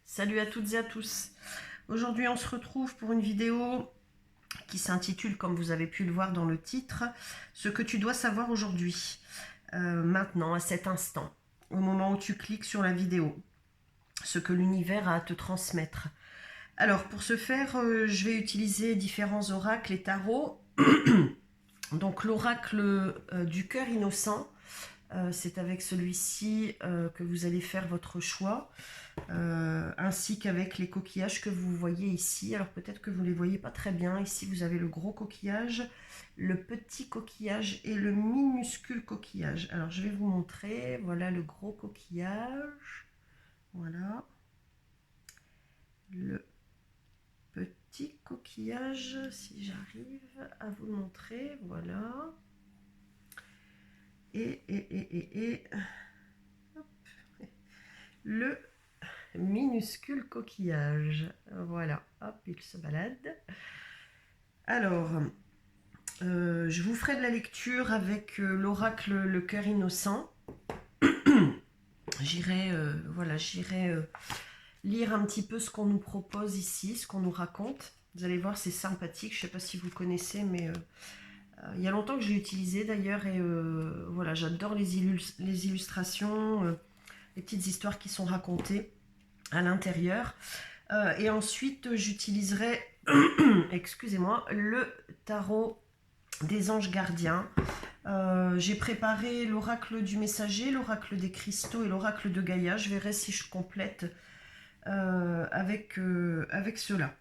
Salut à toutes et à tous. Aujourd'hui on se retrouve pour une vidéo qui s'intitule, comme vous avez pu le voir dans le titre, ce que tu dois savoir aujourd'hui, maintenant, à cet instant, au moment où tu cliques sur la vidéo, ce que l'univers a à te transmettre. Alors pour ce faire, je vais utiliser différents oracles et tarots. Donc l'oracle du cœur innocent, c'est avec celui-ci que vous allez faire votre choix, ainsi qu'avec les coquillages que vous voyez ici. Alors peut-être que vous ne les voyez pas très bien. Ici vous avez le gros coquillage, le petit coquillage et le minuscule coquillage. Alors je vais vous montrer. Voilà le gros coquillage. Voilà. Le petit coquillage, si j'arrive à vous le montrer. Voilà. Et hop, le minuscule coquillage. Voilà, hop, il se balade. Alors, je vous ferai de la lecture avec l'oracle Le Cœur Innocent. J'irai lire un petit peu ce qu'on nous propose ici, ce qu'on nous raconte. Vous allez voir, c'est sympathique. Je ne sais pas si vous connaissez, mais il y a longtemps que je l'ai utilisé d'ailleurs. Et voilà, j'adore les illustrations, les petites histoires qui sont racontées à l'intérieur. Et ensuite, j'utiliserai, excusez-moi, le tarot des anges gardiens. J'ai préparé l'oracle du messager, l'oracle des cristaux et l'oracle de Gaïa. Je verrai si je complète avec cela.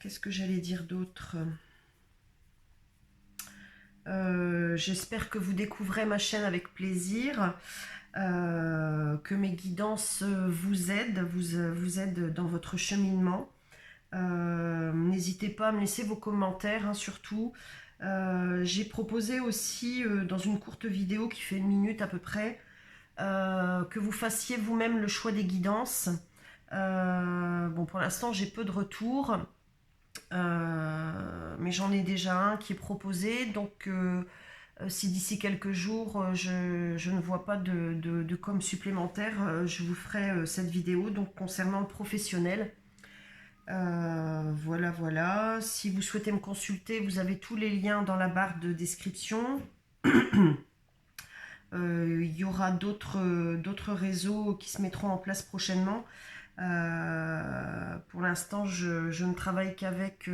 Qu'est-ce que j'allais dire d'autre ? J'espère que vous découvrez ma chaîne avec plaisir. Que mes guidances vous aident dans votre cheminement. N'hésitez pas à me laisser vos commentaires, hein, surtout. J'ai proposé aussi dans une courte vidéo qui fait 1 minute à peu près, que vous fassiez vous-même le choix des guidances. Bon, pour l'instant j'ai peu de retours, mais j'en ai déjà un qui est proposé, donc si d'ici quelques jours je ne vois pas de com supplémentaire, je vous ferai cette vidéo donc concernant le professionnel. Voilà. Si vous souhaitez me consulter, vous avez tous les liens dans la barre de description. Il y aura d'autres réseaux qui se mettront en place prochainement. Pour l'instant, je ne travaille qu'avec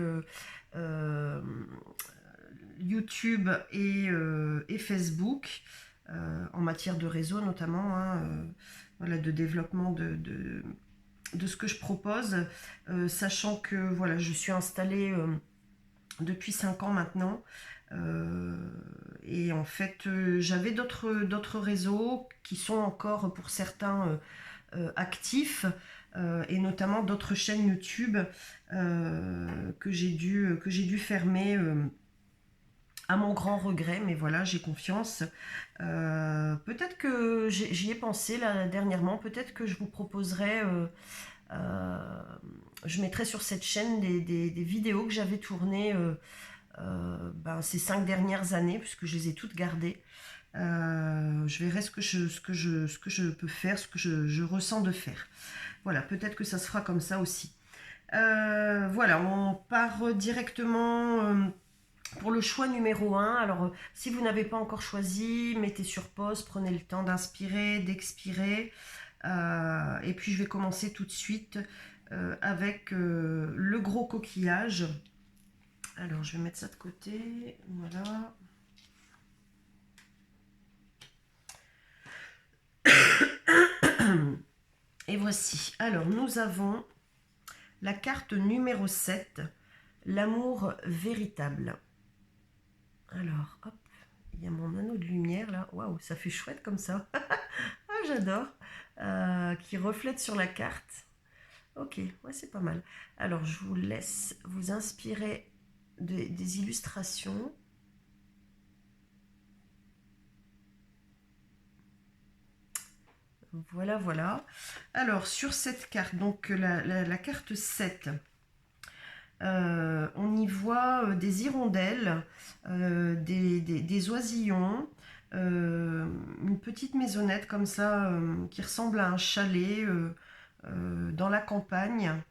YouTube et Facebook, en matière de réseau notamment, hein, voilà, de développement de ce que je propose, sachant que voilà, je suis installée depuis 5 ans maintenant, et en fait j'avais d'autres réseaux qui sont encore pour certains actifs, et notamment d'autres chaînes YouTube que j'ai dû fermer à mon grand regret, mais voilà, j'ai confiance. Peut-être que j'y ai pensé là dernièrement, peut-être que je vous proposerai, je mettrai sur cette chaîne des vidéos que j'avais tournées ces 5 dernières années, puisque je les ai toutes gardées. Je verrai ce que je peux faire, ce que je ressens de faire. Voilà, peut-être que ça se fera comme ça aussi. Voilà, on part directement pour le choix numéro 1. Alors, si vous n'avez pas encore choisi, mettez sur pause, prenez le temps d'inspirer, d'expirer. Et puis, je vais commencer tout de suite avec le gros coquillage. Alors, je vais mettre ça de côté. Voilà. Et voici. Alors, nous avons la carte numéro 7, l'amour véritable. Alors, hop, il y a mon anneau de lumière là. Waouh, ça fait chouette comme ça. Ah, j'adore. Qui reflète sur la carte. Ok, ouais, c'est pas mal. Alors, je vous laisse vous inspirer des illustrations. Voilà. Alors, sur cette carte, donc la carte 7, on y voit des hirondelles, des oisillons, une petite maisonnette comme ça, qui ressemble à un chalet dans la campagne.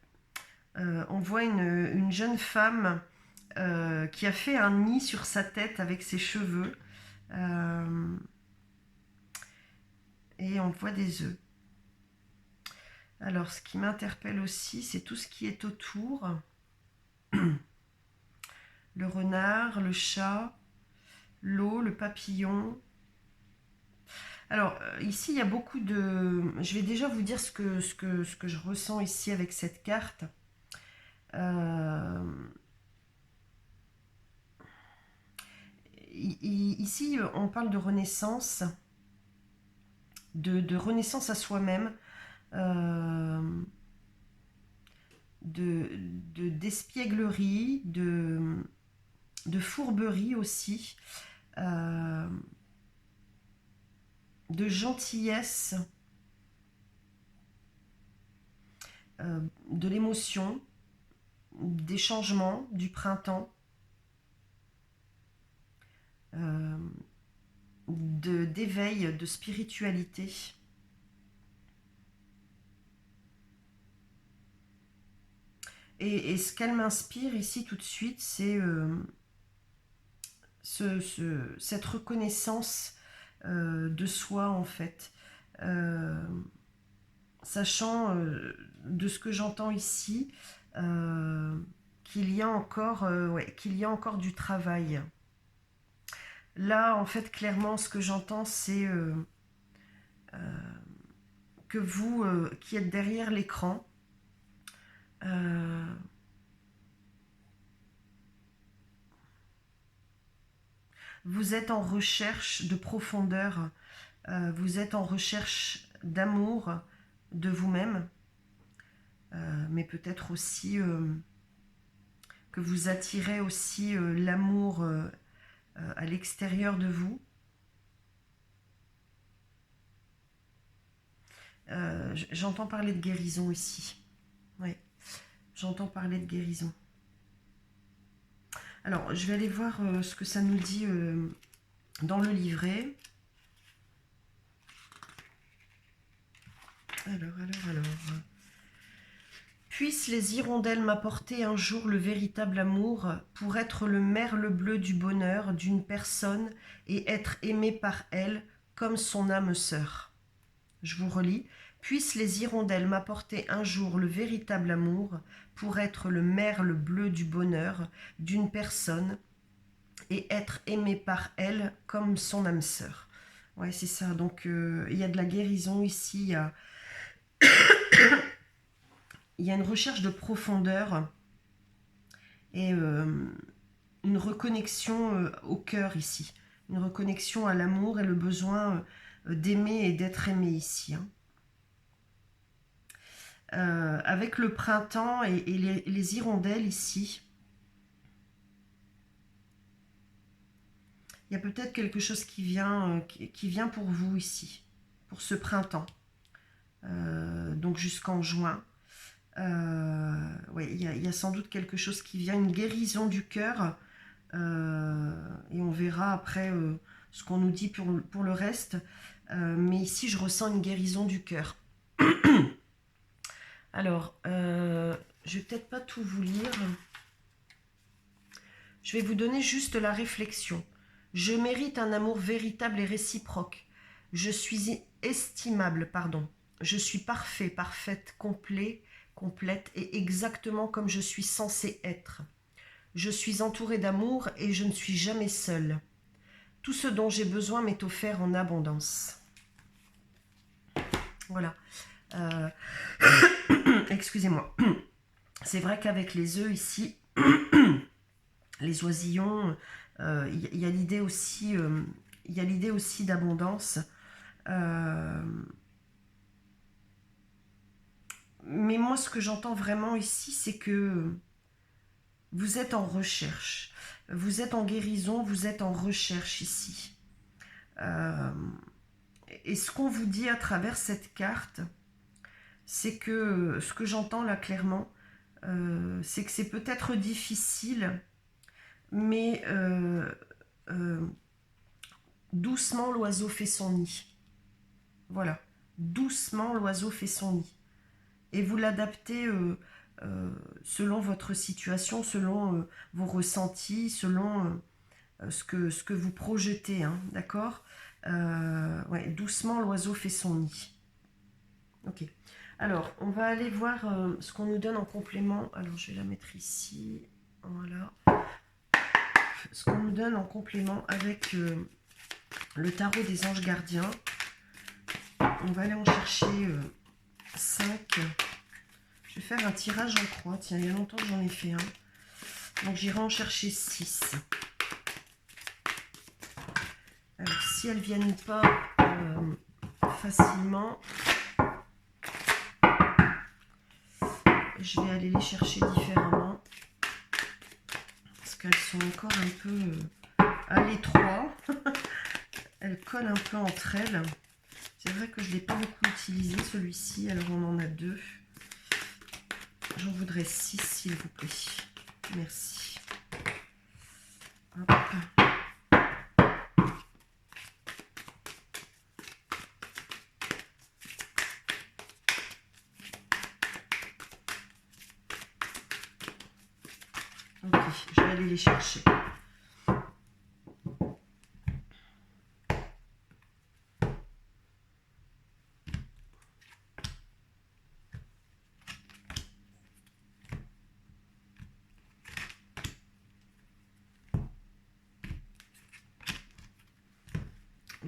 On voit une jeune femme qui a fait un nid sur sa tête avec ses cheveux. Et on voit des œufs. Alors, ce qui m'interpelle aussi, c'est tout ce qui est autour. Le renard, le chat, l'eau, le papillon. Alors, ici, il y a beaucoup de... Je vais déjà vous dire ce que je ressens ici avec cette carte. Ici, on parle de renaissance, de renaissance à soi-même, d'espièglerie, de fourberie aussi, de gentillesse, de l'émotion, des changements, du printemps, d'éveil, de spiritualité. Et ce qu'elle m'inspire ici tout de suite, c'est cette reconnaissance de soi en fait. Sachant de ce que j'entends ici, qu'il y a encore du travail. Là, en fait, clairement, ce que j'entends, c'est que vous, qui êtes derrière l'écran, vous êtes en recherche de profondeur, vous êtes en recherche d'amour de vous-même, mais peut-être aussi que vous attirez aussi l'amour à l'extérieur de vous. J'entends parler de guérison ici. Oui, j'entends parler de guérison. Alors, je vais aller voir ce que ça nous dit dans le livret. Alors. Puissent les hirondelles m'apporter un jour le véritable amour pour être le merle bleu du bonheur d'une personne et être aimé par elle comme son âme sœur. Je vous relis. Puissent les hirondelles m'apporter un jour le véritable amour pour être le merle bleu du bonheur d'une personne et être aimé par elle comme son âme sœur. Ouais, c'est ça. Donc, il y a de la guérison ici. Il y a une recherche de profondeur et une reconnexion au cœur ici. Une reconnexion à l'amour et le besoin d'aimer et d'être aimé ici. Avec le printemps et les hirondelles ici, il y a peut-être quelque chose qui vient pour vous ici, pour ce printemps, donc jusqu'en juin. Ouais, il y a sans doute quelque chose qui vient, une guérison du cœur, et on verra après ce qu'on nous dit pour le reste, mais ici je ressens une guérison du cœur. Alors, je vais peut-être pas tout vous lire. Je vais vous donner juste la réflexion. Je mérite un amour véritable et réciproque. Je suis estimable, pardon. Je suis parfait, parfaite, complet, complète et exactement comme je suis censée être. Je suis entourée d'amour et je ne suis jamais seule. Tout ce dont j'ai besoin m'est offert en abondance. Voilà. Excusez-moi. C'est vrai qu'avec les œufs ici, les oisillons, il y a l'idée aussi, d'abondance. Mais moi, ce que j'entends vraiment ici, c'est que vous êtes en recherche. Vous êtes en guérison, vous êtes en recherche ici. Et ce qu'on vous dit à travers cette carte, c'est que ce que j'entends là clairement, c'est que c'est peut-être difficile, mais Doucement, l'oiseau fait son nid. Voilà. Doucement, l'oiseau fait son nid. Et vous l'adaptez selon votre situation, selon vos ressentis, selon ce que vous projetez. Hein, d'accord. Ouais, doucement, l'oiseau fait son nid. Ok. Alors, on va aller voir ce qu'on nous donne en complément. Alors, je vais la mettre ici. Voilà. Ce qu'on nous donne en complément avec le tarot des anges gardiens. On va aller en chercher 5. Je vais faire un tirage en croix. Tiens, il y a longtemps que j'en ai fait un. Donc, j'irai en chercher 6. Alors, si elles ne viennent pas facilement, je vais aller les chercher différemment. Parce qu'elles sont encore un peu à l'étroit. Elles collent un peu entre elles. C'est vrai que je ne l'ai pas beaucoup utilisé celui-ci. Alors, on en a 2. J'en voudrais 6, s'il vous plaît. Merci. Hop. Ok, je vais aller les chercher.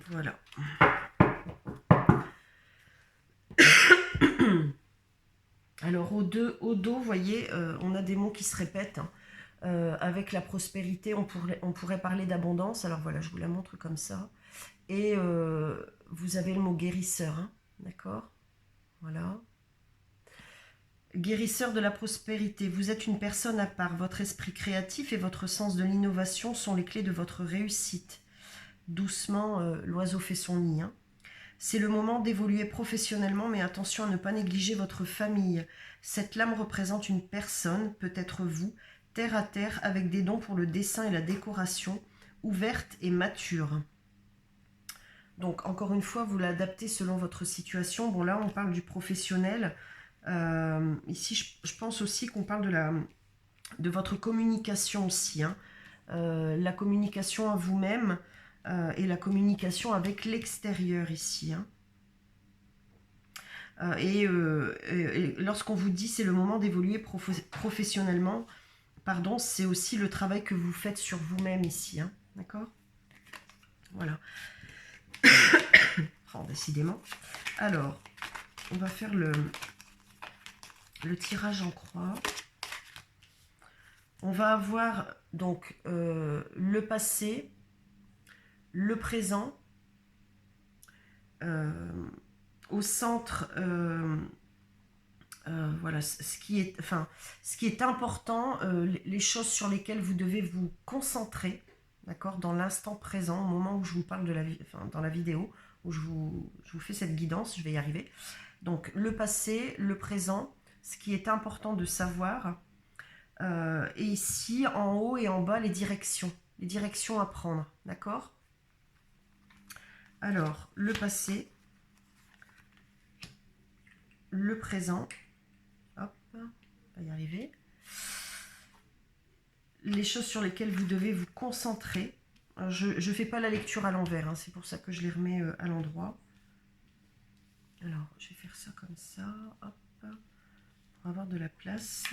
Voilà. Alors au dos, vous voyez, on a des mots qui se répètent. Hein. Avec la prospérité, on pourrait parler d'abondance. Alors voilà, je vous la montre comme ça. Et vous avez le mot guérisseur, hein, d'accord? Voilà. Guérisseur de la prospérité. Vous êtes une personne à part. Votre esprit créatif et votre sens de l'innovation sont les clés de votre réussite. Doucement, l'oiseau fait son nid. Hein. C'est le moment d'évoluer professionnellement, mais attention à ne pas négliger votre famille. Cette lame représente une personne, peut-être vous, terre à terre, avec des dons pour le dessin et la décoration, ouverte et mature. Donc, encore une fois, vous l'adaptez selon votre situation. Bon, là, on parle du professionnel. Ici, je pense aussi qu'on parle de votre communication aussi. Hein. La communication à vous-même et la communication avec l'extérieur ici. Hein. Et lorsqu'on vous dit c'est le moment d'évoluer professionnellement, pardon, c'est aussi le travail que vous faites sur vous-même ici. Hein. D'accord ? Voilà. Oh, décidément. Alors, on va faire le tirage en croix. On va avoir donc le passé, le présent, au centre, voilà, ce qui est important, les choses sur lesquelles vous devez vous concentrer, d'accord, dans l'instant présent, au moment où je vous parle de dans la vidéo, où je vous fais cette guidance, je vais y arriver. Donc, le passé, le présent, ce qui est important de savoir, et ici, en haut et en bas, les directions à prendre, d'accord? Alors, le passé, le présent, hop, on va y arriver. Les choses sur lesquelles vous devez vous concentrer. Alors, je ne fais pas la lecture à l'envers, hein, c'est pour ça que je les remets à l'endroit. Alors, je vais faire ça comme ça, hop, pour avoir de la place.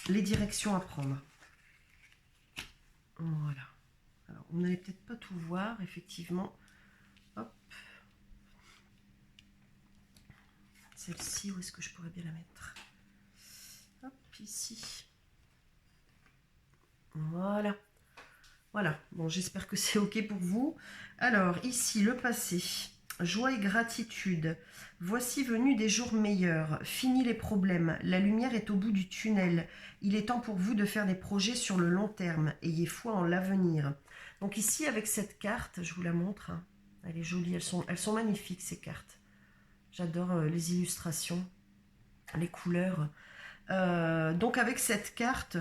Les directions à prendre. Voilà. Alors, on n'allait peut-être pas tout voir, effectivement. Hop. Celle-ci, où est-ce que je pourrais bien la mettre? Hop, ici. Voilà. Voilà. Bon, j'espère que c'est OK pour vous. Alors, ici, le passé. Joie et gratitude. Voici venus des jours meilleurs. Fini les problèmes. La lumière est au bout du tunnel. Il est temps pour vous de faire des projets sur le long terme. Ayez foi en l'avenir. Donc ici, avec cette carte, je vous la montre. Hein. Elle est jolie. Elles sont magnifiques, ces cartes. J'adore les illustrations, les couleurs. Donc avec cette carte,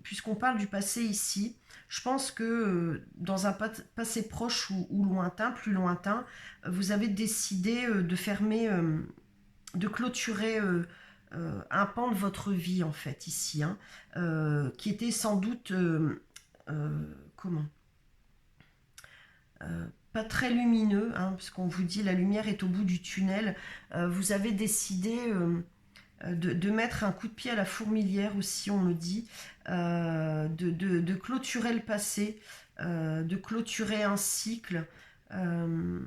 puisqu'on parle du passé ici, je pense que dans un passé proche ou lointain, plus lointain, vous avez décidé de fermer, de clôturer un pan de votre vie, en fait, ici, hein, qui était sans doute, comment pas très lumineux, hein, parce qu'on vous dit la lumière est au bout du tunnel. Vous avez décidé de mettre un coup de pied à la fourmilière aussi, on me dit, de clôturer le passé, de clôturer un cycle, une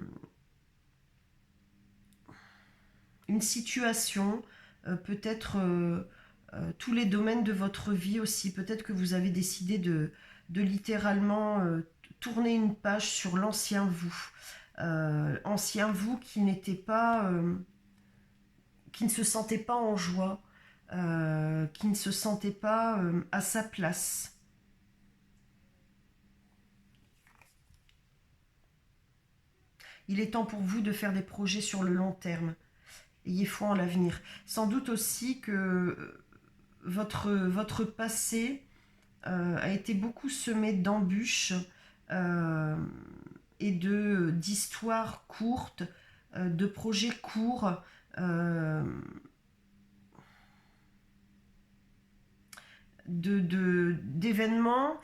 situation, peut-être tous les domaines de votre vie aussi. Peut-être que vous avez décidé de littéralement tourner une page sur l'ancien vous. Ancien vous qui n'était pas... qui ne se sentait pas en joie, qui ne se sentait pas à sa place. Il est temps pour vous de faire des projets sur le long terme. Ayez foi en l'avenir. Sans doute aussi que votre passé a été beaucoup semé d'embûches et d'histoires courtes, de projets courts, d'événements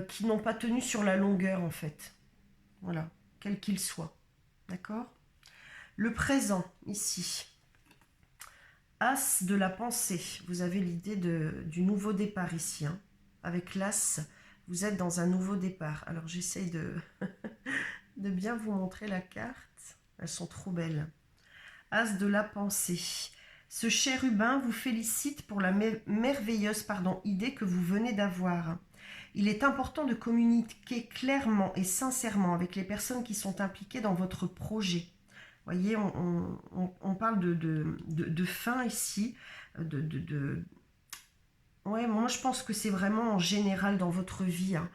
qui n'ont pas tenu sur la longueur, en fait. Voilà, quel qu'il soit. D'accord? Le présent, ici. As de la pensée. Vous avez l'idée du nouveau départ ici. Hein. Avec l'As, vous êtes dans un nouveau départ. Alors, j'essaye de bien vous montrer la carte. Elles sont trop belles. As de la pensée. Ce chérubin vous félicite pour la merveilleuse idée que vous venez d'avoir. Il est important de communiquer clairement et sincèrement avec les personnes qui sont impliquées dans votre projet. Vous voyez, on parle de fin ici. Ouais, moi je pense que c'est vraiment en général dans votre vie. Hein.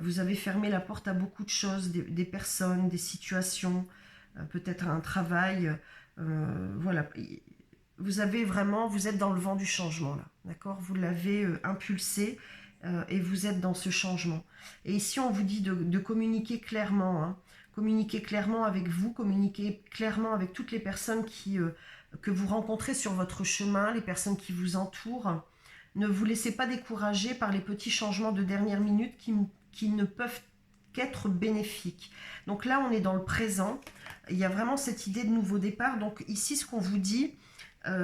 Vous avez fermé la porte à beaucoup de choses, des personnes, des situations, peut-être un travail. Voilà. Vous êtes dans le vent du changement là, d'accord? Vous l'avez impulsé et vous êtes dans ce changement. Et ici on vous dit de communiquer clairement, hein. Communiquer clairement avec vous, communiquer clairement avec toutes les personnes que vous rencontrez sur votre chemin, les personnes qui vous entourent. Ne vous laissez pas décourager par les petits changements de dernière minute qui ne peuvent qu'être bénéfiques. Donc là, on est dans le présent. Il y a vraiment cette idée de nouveau départ. Donc ici, ce qu'on vous dit,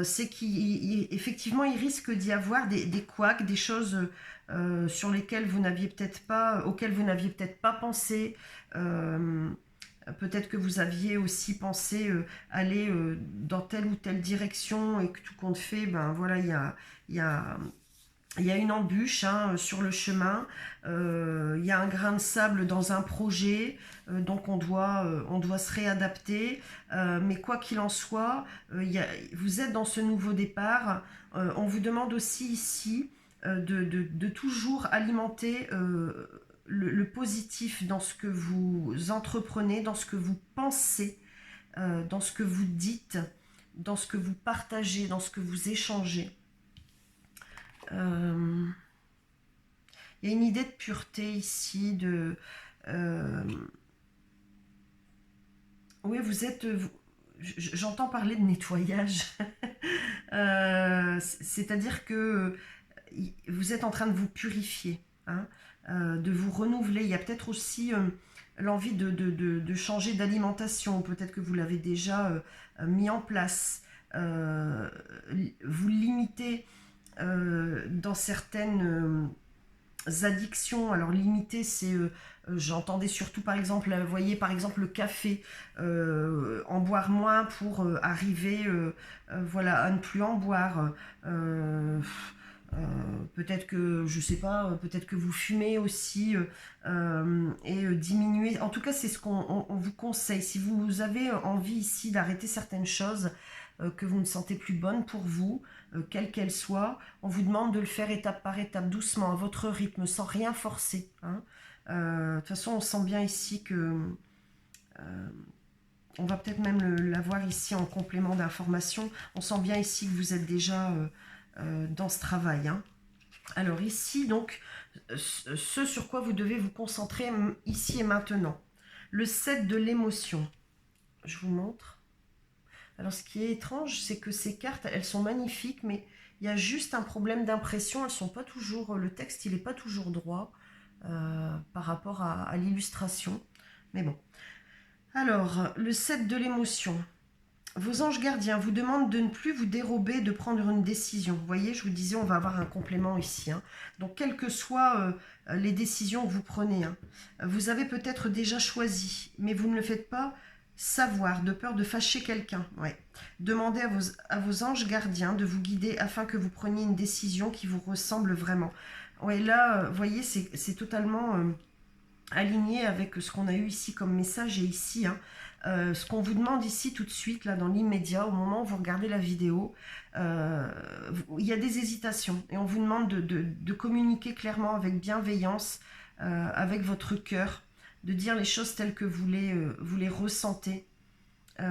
c'est qu'effectivement, il risque d'y avoir des couacs, des choses sur lesquelles vous n'aviez peut-être pas, auxquelles vous n'aviez peut-être pas pensé. Peut-être que vous aviez aussi pensé aller dans telle ou telle direction et que tout compte fait, ben voilà, il y a une embûche hein, sur le chemin, il y a un grain de sable dans un projet, donc on doit se réadapter. Mais quoi qu'il en soit, vous êtes dans ce nouveau départ. On vous demande aussi ici de toujours alimenter le positif dans ce que vous entreprenez, dans ce que vous pensez, dans ce que vous dites, dans ce que vous partagez, dans ce que vous échangez. Il y a une idée de pureté ici, oui, j'entends parler de nettoyage. C'est-à-dire que vous êtes en train de vous purifier, hein, de vous renouveler. Il y a peut-être aussi l'envie de changer d'alimentation. Peut-être que vous l'avez déjà mis en place. Vous limitez dans certaines addictions. Alors limiter, c'est j'entendais surtout par exemple, vous voyez par exemple le café, en boire moins pour arriver voilà, à ne plus en boire. Peut-être que, je sais pas, peut-être que vous fumez aussi et diminuer. En tout cas, c'est ce qu'on vous conseille. Si vous avez envie ici d'arrêter certaines choses que vous ne sentez plus bonnes pour vous, quelles qu'elles soient, on vous demande de le faire étape par étape, doucement, à votre rythme, sans rien forcer. Hein. De toute façon, on sent bien ici que... on va peut-être même l'avoir ici en complément d'information. On sent bien ici que vous êtes déjà dans ce travail. Hein. Alors ici, donc, ce sur quoi vous devez vous concentrer ici et maintenant. Le 7 de l'émotion. Je vous montre. Alors ce qui est étrange, c'est que ces cartes, elles sont magnifiques, mais il y a juste un problème d'impression. Elles sont pas toujours, le texte, il n'est pas toujours droit par rapport à l'illustration. Mais bon. Alors, le 7 de l'émotion. Vos anges gardiens vous demandent de ne plus vous dérober, de prendre une décision. Vous voyez, je vous disais, on va avoir un complément ici. Hein. Donc, quelles que soient les décisions que vous prenez, hein, vous avez peut-être déjà choisi, mais vous ne le faites pas savoir, de peur de fâcher quelqu'un. Ouais. Demandez à vos anges gardiens de vous guider afin que vous preniez une décision qui vous ressemble vraiment. Ouais, là, vous voyez, c'est totalement aligné avec ce qu'on a eu ici comme message et ici, hein. Ce qu'on vous demande ici tout de suite, là dans l'immédiat, au moment où vous regardez la vidéo, il y a des hésitations et on vous demande de communiquer clairement avec bienveillance, avec votre cœur, de dire les choses telles que vous les ressentez. Il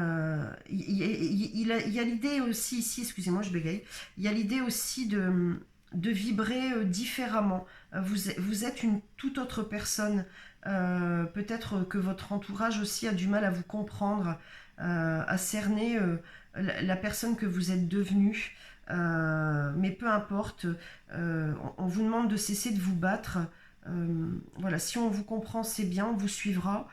y a l'idée aussi ici, excusez-moi je bégaye, il y a l'idée aussi de vibrer différemment. Vous êtes une toute autre personne. Peut-être que votre entourage aussi a du mal à vous comprendre, à cerner la personne que vous êtes devenue. Mais peu importe, on vous demande de cesser de vous battre. Voilà, si on vous comprend, c'est bien, on vous suivra.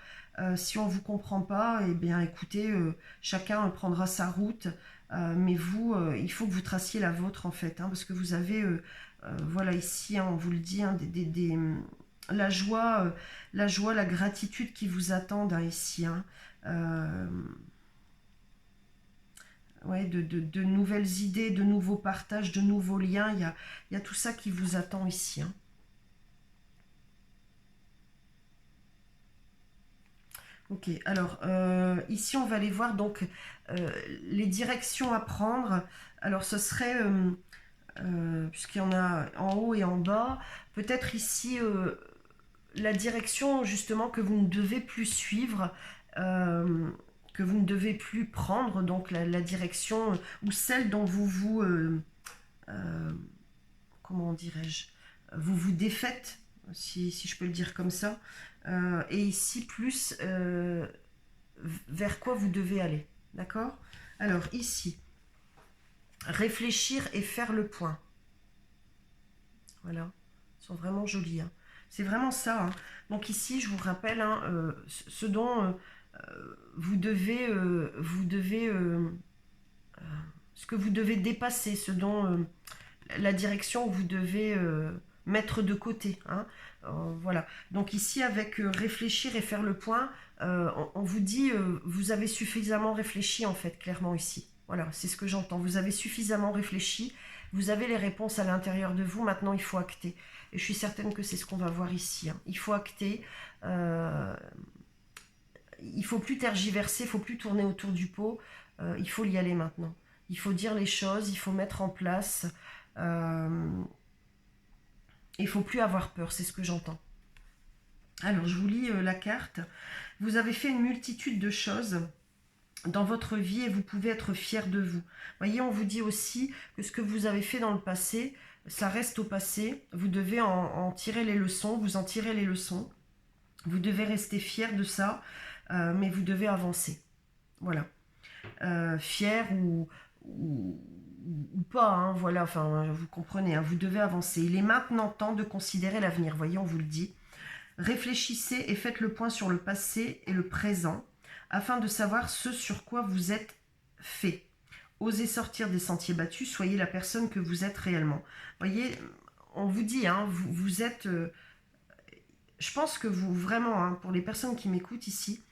Si on ne vous comprend pas, eh bien écoutez, chacun prendra sa route. Mais vous, il faut que vous traciez la vôtre en fait, hein, parce que vous avez, voilà ici, hein, on vous le dit, hein, la joie, la gratitude qui vous attendent hein, ici. Hein. Ouais, de nouvelles idées, de nouveaux partages, de nouveaux liens. Il y a tout ça qui vous attend ici. Hein. Ok, alors ici on va aller voir donc les directions à prendre. Alors ce serait, puisqu'il y en a en haut et en bas, peut-être ici la direction justement que vous ne devez plus suivre, que vous ne devez plus prendre, donc la direction ou celle dont euh, comment dirais-je, vous vous défaites, si je peux le dire comme ça, et ici plus vers quoi vous devez aller, d'accord? Alors ici, réfléchir et faire le point. Voilà, ils sont vraiment jolis. Hein. C'est vraiment ça. Hein. Donc ici, je vous rappelle hein, ce dont vous devez, ce que vous devez dépasser, ce dont la direction que vous devez mettre de côté. Hein. Voilà. Donc ici, avec réfléchir et faire le point, on vous dit, vous avez suffisamment réfléchi en fait, clairement ici. Voilà, c'est ce que j'entends. Vous avez suffisamment réfléchi, vous avez les réponses à l'intérieur de vous, maintenant il faut acter. Et je suis certaine que c'est ce qu'on va voir ici. Hein. Il faut acter. Il faut plus tergiverser, il faut plus tourner autour du pot. Il faut y aller maintenant. Il faut dire les choses, il faut mettre en place. Il faut plus avoir peur, c'est ce que j'entends. Alors, je vous lis la carte. Vous avez fait une multitude de choses dans votre vie et vous pouvez être fier de vous. Voyez, on vous dit aussi que ce que vous avez fait dans le passé, ça reste au passé. Vous devez en tirer les leçons, vous en tirez les leçons. Vous devez rester fier de ça, mais vous devez avancer. Voilà. Fier ou pas, hein, voilà, enfin, vous comprenez, hein, vous devez avancer. Il est maintenant temps de considérer l'avenir, voyez, on vous le dit. Réfléchissez et faites le point sur le passé et le présent, afin de savoir ce sur quoi vous êtes fait. Osez sortir des sentiers battus, soyez la personne que vous êtes réellement. Voyez, on vous dit, hein, vous êtes... je pense que vous, vraiment, hein, pour les personnes qui m'écoutent ici,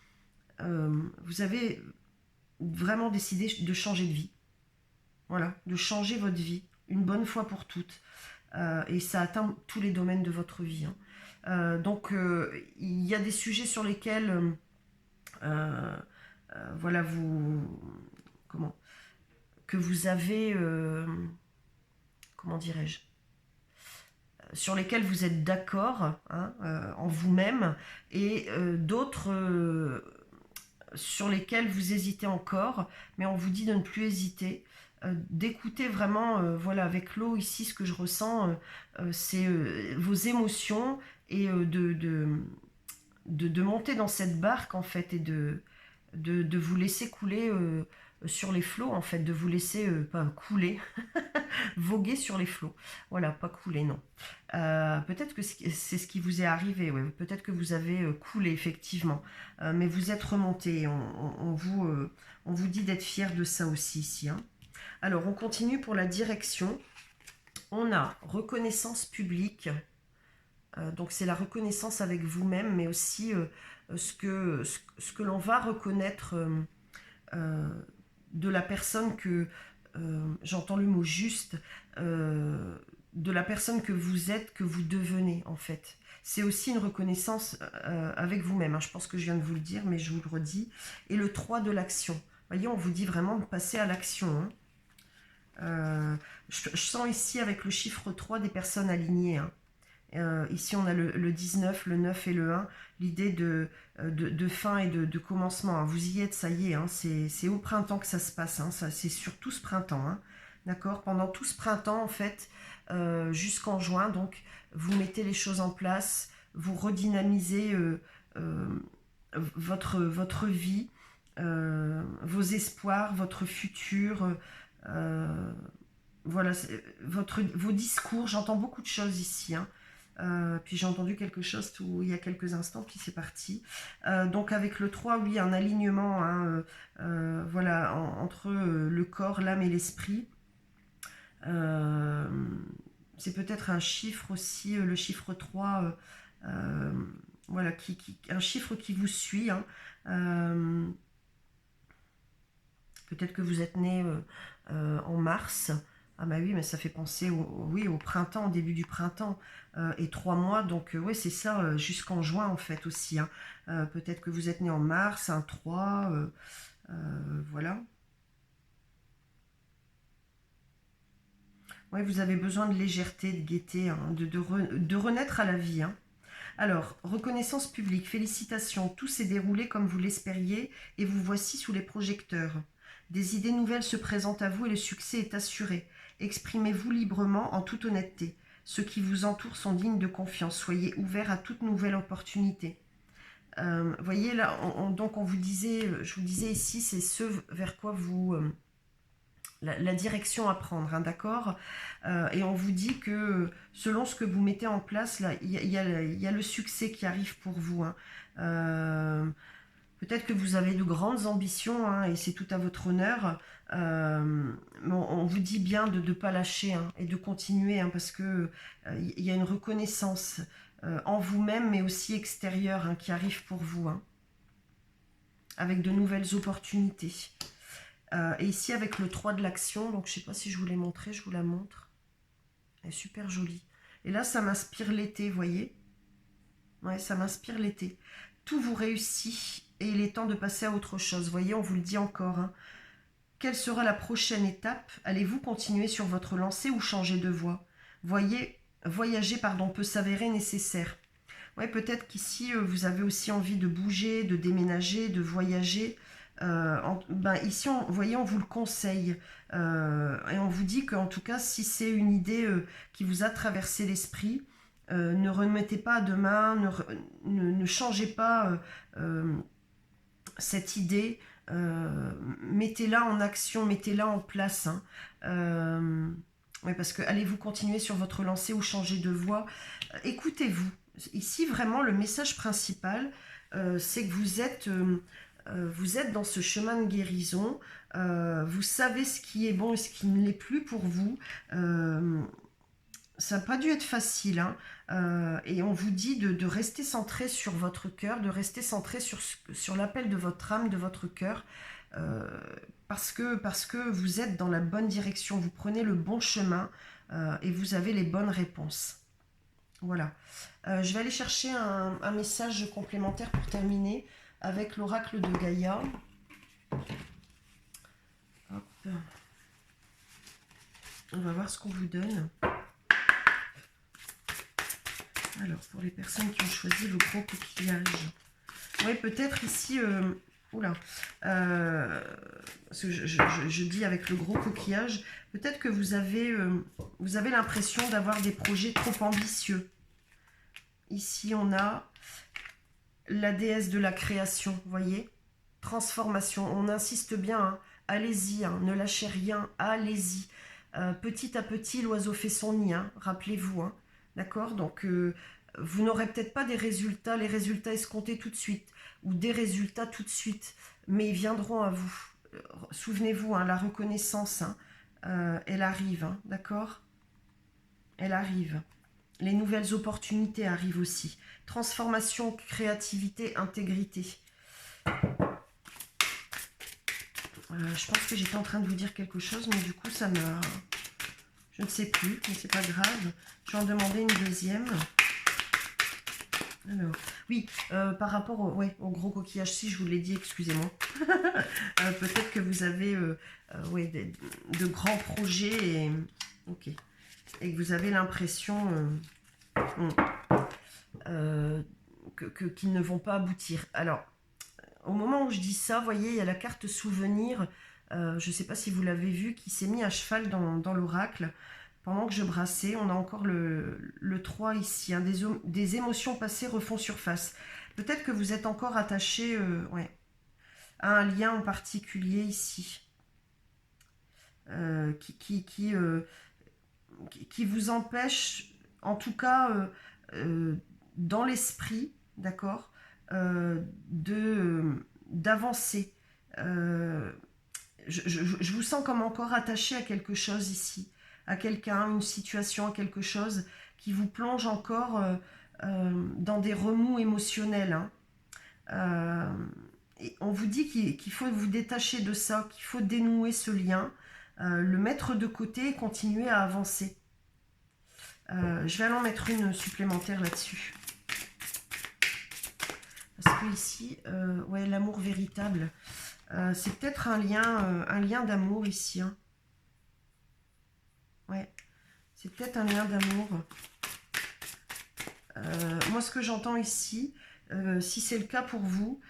vous avez vraiment décidé de changer de vie. Voilà, de changer votre vie, une bonne fois pour toutes. Et ça atteint tous les domaines de votre vie. Hein. Donc, il y a des sujets sur lesquels, voilà, que vous avez, comment dirais-je, sur lesquels vous êtes d'accord hein, en vous-même, et d'autres sur lesquels vous hésitez encore, mais on vous dit de ne plus hésiter. d'écouter vraiment, voilà, avec l'eau ici, ce que je ressens, c'est vos émotions et de monter dans cette barque en fait et de vous laisser couler sur les flots en fait, de vous laisser pas couler, voguer sur les flots. Voilà, pas couler, non. Peut-être que c'est ce qui vous est arrivé, ouais. Peut-être que vous avez coulé effectivement, mais vous êtes remonté. On vous dit d'être fier de ça aussi ici, hein. Alors, on continue pour la direction. On a reconnaissance publique. Donc c'est la reconnaissance avec vous-même, mais aussi ce que l'on va reconnaître euh, de la personne que, j'entends le mot juste, de la personne que vous êtes, que vous devenez en fait. C'est aussi une reconnaissance avec vous-même, hein. Je pense que je viens de vous le dire, mais je vous le redis. Et le 3 de l'action. Vous voyez, on vous dit vraiment de passer à l'action, hein. Je sens ici avec le chiffre 3 des personnes alignées, hein. Ici, on a le 19, le 9 et le 1, l'idée de fin et de commencement, hein. Vous y êtes, ça y est, hein. C'est au printemps que ça se passe, hein. C'est surtout ce printemps, hein. D'accord? Pendant tout ce printemps, en fait, jusqu'en juin, donc, vous mettez les choses en place, vous redynamisez votre vie, vos espoirs, votre futur, voilà, vos discours. J'entends beaucoup de choses ici, hein. Puis j'ai entendu quelque chose il y a quelques instants, puis c'est parti. Donc avec le 3, oui, un alignement, hein, voilà, entre le corps, l'âme et l'esprit. C'est peut-être un chiffre aussi, le chiffre 3, voilà, un chiffre qui vous suit, hein. Peut-être que vous êtes né en mars. Ah bah oui, mais ça fait penser au printemps, au début du printemps, et 3 mois, donc oui, c'est ça, jusqu'en juin en fait aussi, hein. Peut-être que vous êtes né en mars, un 3, voilà. Ouais, vous avez besoin de légèreté, de gaieté, hein, de renaître à la vie, hein. Alors, reconnaissance publique, félicitations, tout s'est déroulé comme vous l'espériez et vous voici sous les projecteurs. Des idées nouvelles se présentent à vous et le succès est assuré. Exprimez-vous librement en toute honnêteté. Ceux qui vous entourent sont dignes de confiance. Soyez ouverts à toute nouvelle opportunité. Voyez là, donc on vous disait, je vous disais ici, c'est ce vers quoi vous... la direction à prendre, hein, d'accord, et on vous dit que selon ce que vous mettez en place, là, il y a le succès qui arrive pour vous, hein. Peut-être que vous avez de grandes ambitions, hein, et c'est tout à votre honneur. On vous dit bien de ne pas lâcher, hein, et de continuer, hein, parce que il y a une reconnaissance en vous-même, mais aussi extérieure, hein, qui arrive pour vous, hein, avec de nouvelles opportunités. Et ici avec le 3 de l'action, donc je ne sais pas si je vous l'ai montré, je vous la montre. Elle est super jolie. Et là, ça m'inspire l'été, vous voyez? Ouais, ça m'inspire l'été. Tout vous réussit et il est temps de passer à autre chose. Vous voyez, on vous le dit encore, hein. Quelle sera la prochaine étape? Allez-vous continuer sur votre lancée ou changer de voie? Voyager, peut s'avérer nécessaire. Ouais, peut-être qu'ici, vous avez aussi envie de bouger, de déménager, de voyager. Ici, vous voyez, on vous le conseille. Et on vous dit qu'en tout cas, si c'est une idée qui vous a traversé l'esprit, ne remettez pas à demain, ne changez pas cette idée. Mettez-la en action, mettez-la en place, hein. Ouais, parce que allez-vous continuer sur votre lancée ou changer de voie? Écoutez-vous. Ici, vraiment, le message principal, c'est que vous êtes dans ce chemin de guérison, vous savez ce qui est bon et ce qui ne l'est plus pour vous. Ça n'a pas dû être facile, hein. Et on vous dit de rester centré sur votre cœur, de rester centré sur l'appel de votre âme, de votre cœur, parce que vous êtes dans la bonne direction, vous prenez le bon chemin et vous avez les bonnes réponses. Voilà. Je vais aller chercher un message complémentaire pour terminer avec l'oracle de Gaïa. Hop. On va voir ce qu'on vous donne. Alors, pour les personnes qui ont choisi le gros coquillage. Oui, peut-être ici, Oula, parce que je dis avec le gros coquillage, peut-être que vous avez l'impression d'avoir des projets trop ambitieux. Ici, on a la déesse de la création, vous voyez, transformation, on insiste bien, hein. Allez-y, hein, ne lâchez rien, allez-y. Petit à petit, l'oiseau fait son nid, hein, rappelez-vous, hein, d'accord. Donc, vous n'aurez peut-être pas les résultats escomptés tout de suite, ou des résultats tout de suite, mais ils viendront à vous. Souvenez-vous, hein, la reconnaissance, hein, elle arrive, hein, d'accord. Elle arrive. Les nouvelles opportunités arrivent aussi. Transformation, créativité, intégrité. Je pense que j'étais en train de vous dire quelque chose, mais du coup, ça me... Je ne sais plus, mais c'est pas grave. Je vais en demander une deuxième. Alors, oui, par rapport au gros coquillage, si je vous l'ai dit, excusez-moi. Peut-être que vous avez de grands projets et, okay, et que vous avez l'impression qu'ils ne vont pas aboutir. Alors, au moment où je dis ça, vous voyez, il y a la carte souvenir, je ne sais pas si vous l'avez vu, qui s'est mis à cheval dans l'oracle. Pendant que je brassais, on a encore le 3 ici, hein, des émotions passées refont surface. Peut-être que vous êtes encore attaché à un lien en particulier ici, qui vous empêche, en tout cas dans l'esprit, d'accord, d'avancer. Je vous sens comme encore attaché à quelque chose ici, à quelqu'un, une situation, à quelque chose qui vous plonge encore dans des remous émotionnels, hein. Et on vous dit qu'il faut vous détacher de ça, qu'il faut dénouer ce lien, le mettre de côté et continuer à avancer. Je vais aller en mettre une supplémentaire là-dessus. Parce que ici, ouais, l'amour véritable, c'est peut-être un lien d'amour ici, hein. Ouais, c'est peut-être un lien d'amour. Moi, ce que j'entends ici, si c'est le cas pour vous,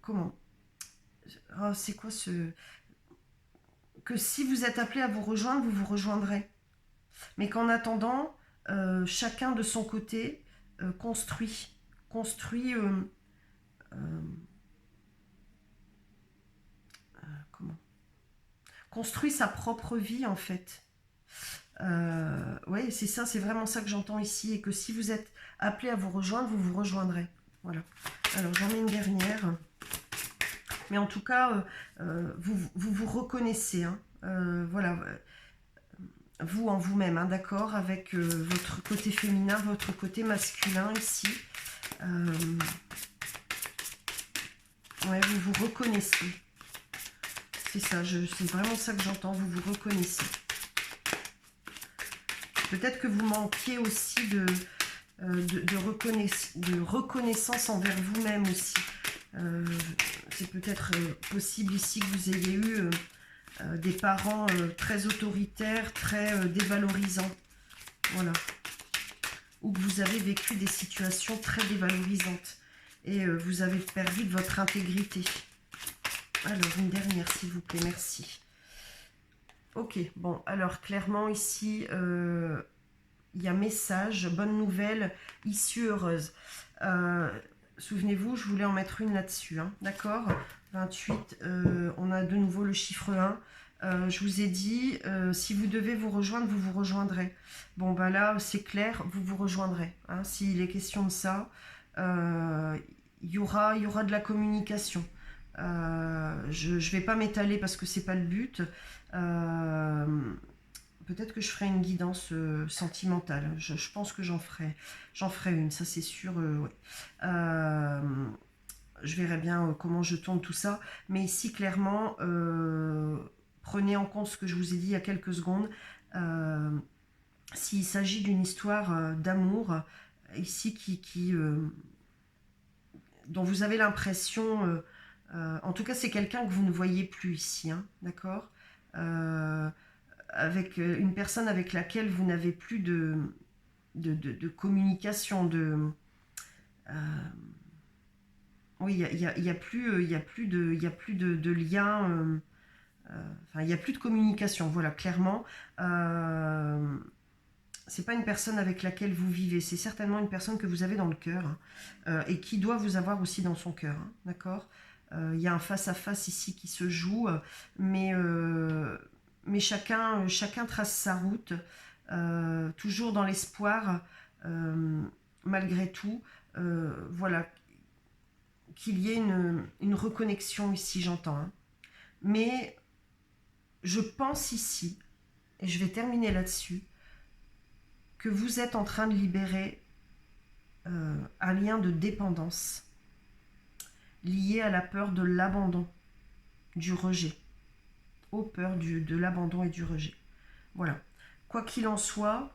comment? Oh, c'est quoi ce... Que si vous êtes appelé à vous rejoindre, vous vous rejoindrez. Mais qu'en attendant, chacun de son côté construit comment? Construit sa propre vie en fait. Oui, c'est ça, c'est vraiment ça que j'entends ici, et que si vous êtes appelé à vous rejoindre, vous vous rejoindrez. Voilà. Alors j'en mets une dernière. Mais en tout cas, vous reconnaissez, hein, voilà, vous en vous-même, hein, d'accord, avec votre côté féminin, votre côté masculin ici. Ouais, vous vous reconnaissez. C'est ça, c'est vraiment ça que j'entends, vous vous reconnaissez. Peut-être que vous manquiez aussi de reconnaissance envers vous-même aussi. C'est peut-être possible ici que vous ayez eu des parents très autoritaires, très dévalorisants. Voilà. Ou que vous avez vécu des situations très dévalorisantes. Et vous avez perdu de votre intégrité. Alors, une dernière, s'il vous plaît, merci. Ok, bon, alors clairement ici, il y a message, bonne nouvelle, issue heureuse. Souvenez-vous, je voulais en mettre une là-dessus, hein, d'accord. 28, on a de nouveau le chiffre 1. Je vous ai dit, si vous devez vous rejoindre, vous vous rejoindrez. Bon, bah là, c'est clair, vous vous rejoindrez. Hein, s'il est question de ça, il y aura de la communication. Je ne vais pas m'étaler parce que c'est pas le but. Peut-être que je ferai une guidance sentimentale. Je pense que j'en ferai une, ça c'est sûr. Ouais. Je verrai bien comment je tourne tout ça. Mais ici, clairement, prenez en compte ce que je vous ai dit il y a quelques secondes. S'il s'agit d'une histoire d'amour, ici, dont vous avez l'impression... en tout cas, c'est quelqu'un que vous ne voyez plus ici, hein, d'accord, avec une personne avec laquelle vous n'avez plus de communication, Oui, il y a plus, de lien, enfin, il n'y a plus de communication, voilà, clairement. C'est pas une personne avec laquelle vous vivez, c'est certainement une personne que vous avez dans le cœur, hein, et qui doit vous avoir aussi dans son cœur, hein, d'accord. Il y a un face-à-face ici qui se joue, mais, euh, mais chacun trace sa route, toujours dans l'espoir, euh, malgré tout, voilà, qu'il y ait une reconnexion ici, j'entends, hein. Mais je pense ici, et je vais terminer là-dessus, que vous êtes en train de libérer un lien de dépendance lié à la peur de l'abandon, du rejet, aux peurs de l'abandon et du rejet. Voilà. Quoi qu'il en soit,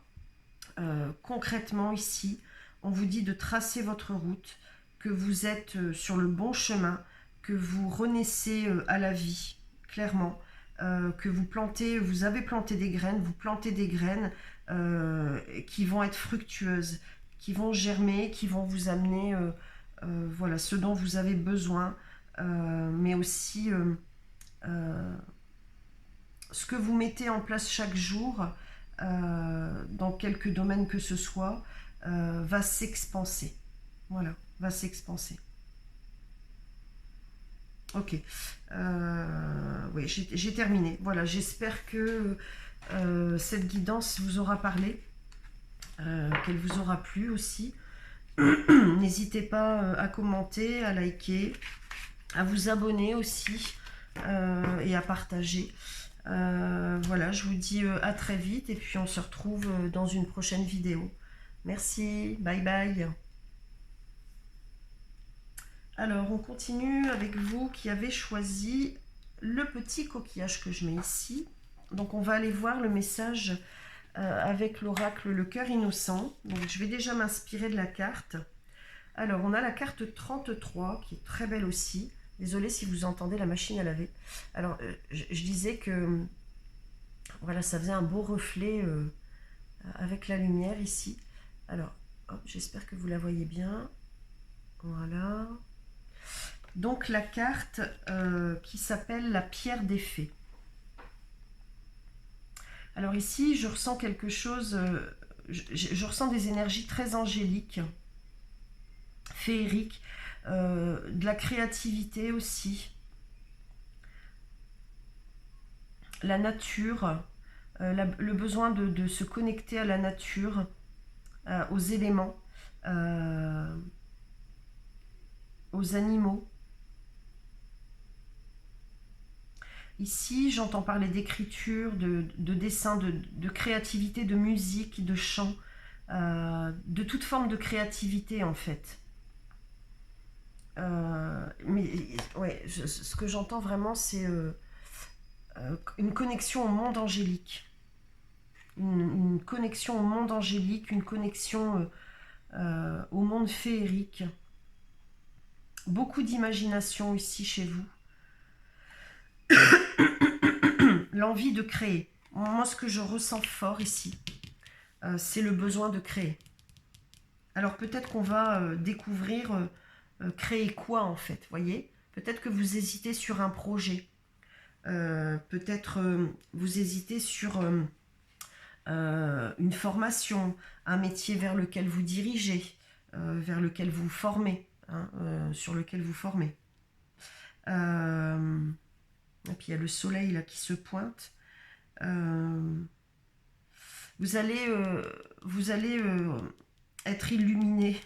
concrètement ici, on vous dit de tracer votre route, que vous êtes sur le bon chemin, que vous renaissez à la vie, clairement, que vous avez planté des graines, vous plantez des graines qui vont être fructueuses, qui vont germer, qui vont vous amener voilà, ce dont vous avez besoin, mais aussi ce que vous mettez en place chaque jour, dans quelque domaine que ce soit, va s'expanser. Voilà, va s'expanser. Ok. Oui, j'ai terminé. Voilà, j'espère que cette guidance vous aura parlé, qu'elle vous aura plu aussi. N'hésitez pas à commenter, à liker, à vous abonner aussi, et à partager. Voilà, je vous dis à très vite et puis on se retrouve dans une prochaine vidéo. Merci, bye bye. Alors, on continue avec vous qui avez choisi le petit coquillage que je mets ici. Donc, on va aller voir le message avec l'oracle Le Cœur Innocent. Donc, je vais déjà m'inspirer de la carte. Alors, on a la carte 33 qui est très belle aussi. Désolée si vous entendez la machine à laver. Alors, je disais que voilà, ça faisait un beau reflet avec la lumière ici. Alors, j'espère que vous la voyez bien. Voilà. Donc la carte qui s'appelle la pierre des fées. Alors ici, je ressens quelque chose, je ressens des énergies très angéliques, féeriques, de la créativité aussi, la nature, le besoin de se connecter à la nature, aux éléments, aux animaux. Ici, j'entends parler d'écriture, de dessin, de créativité, de musique, de chant, de toute forme de créativité en fait. Mais ouais, ce que j'entends vraiment, c'est une connexion au monde angélique. Une connexion au monde angélique, une connexion au monde féerique. Beaucoup d'imagination ici chez vous. L'envie de créer. Moi, ce que je ressens fort ici, c'est le besoin de créer. Alors peut-être qu'on va découvrir créer quoi en fait, voyez. Peut-être que vous hésitez sur un projet. Peut-être vous hésitez sur une formation, un métier vers lequel vous dirigez, vers lequel vous formez, hein, sur lequel vous formez. Et puis il y a le soleil là qui se pointe. Vous allez être illuminé.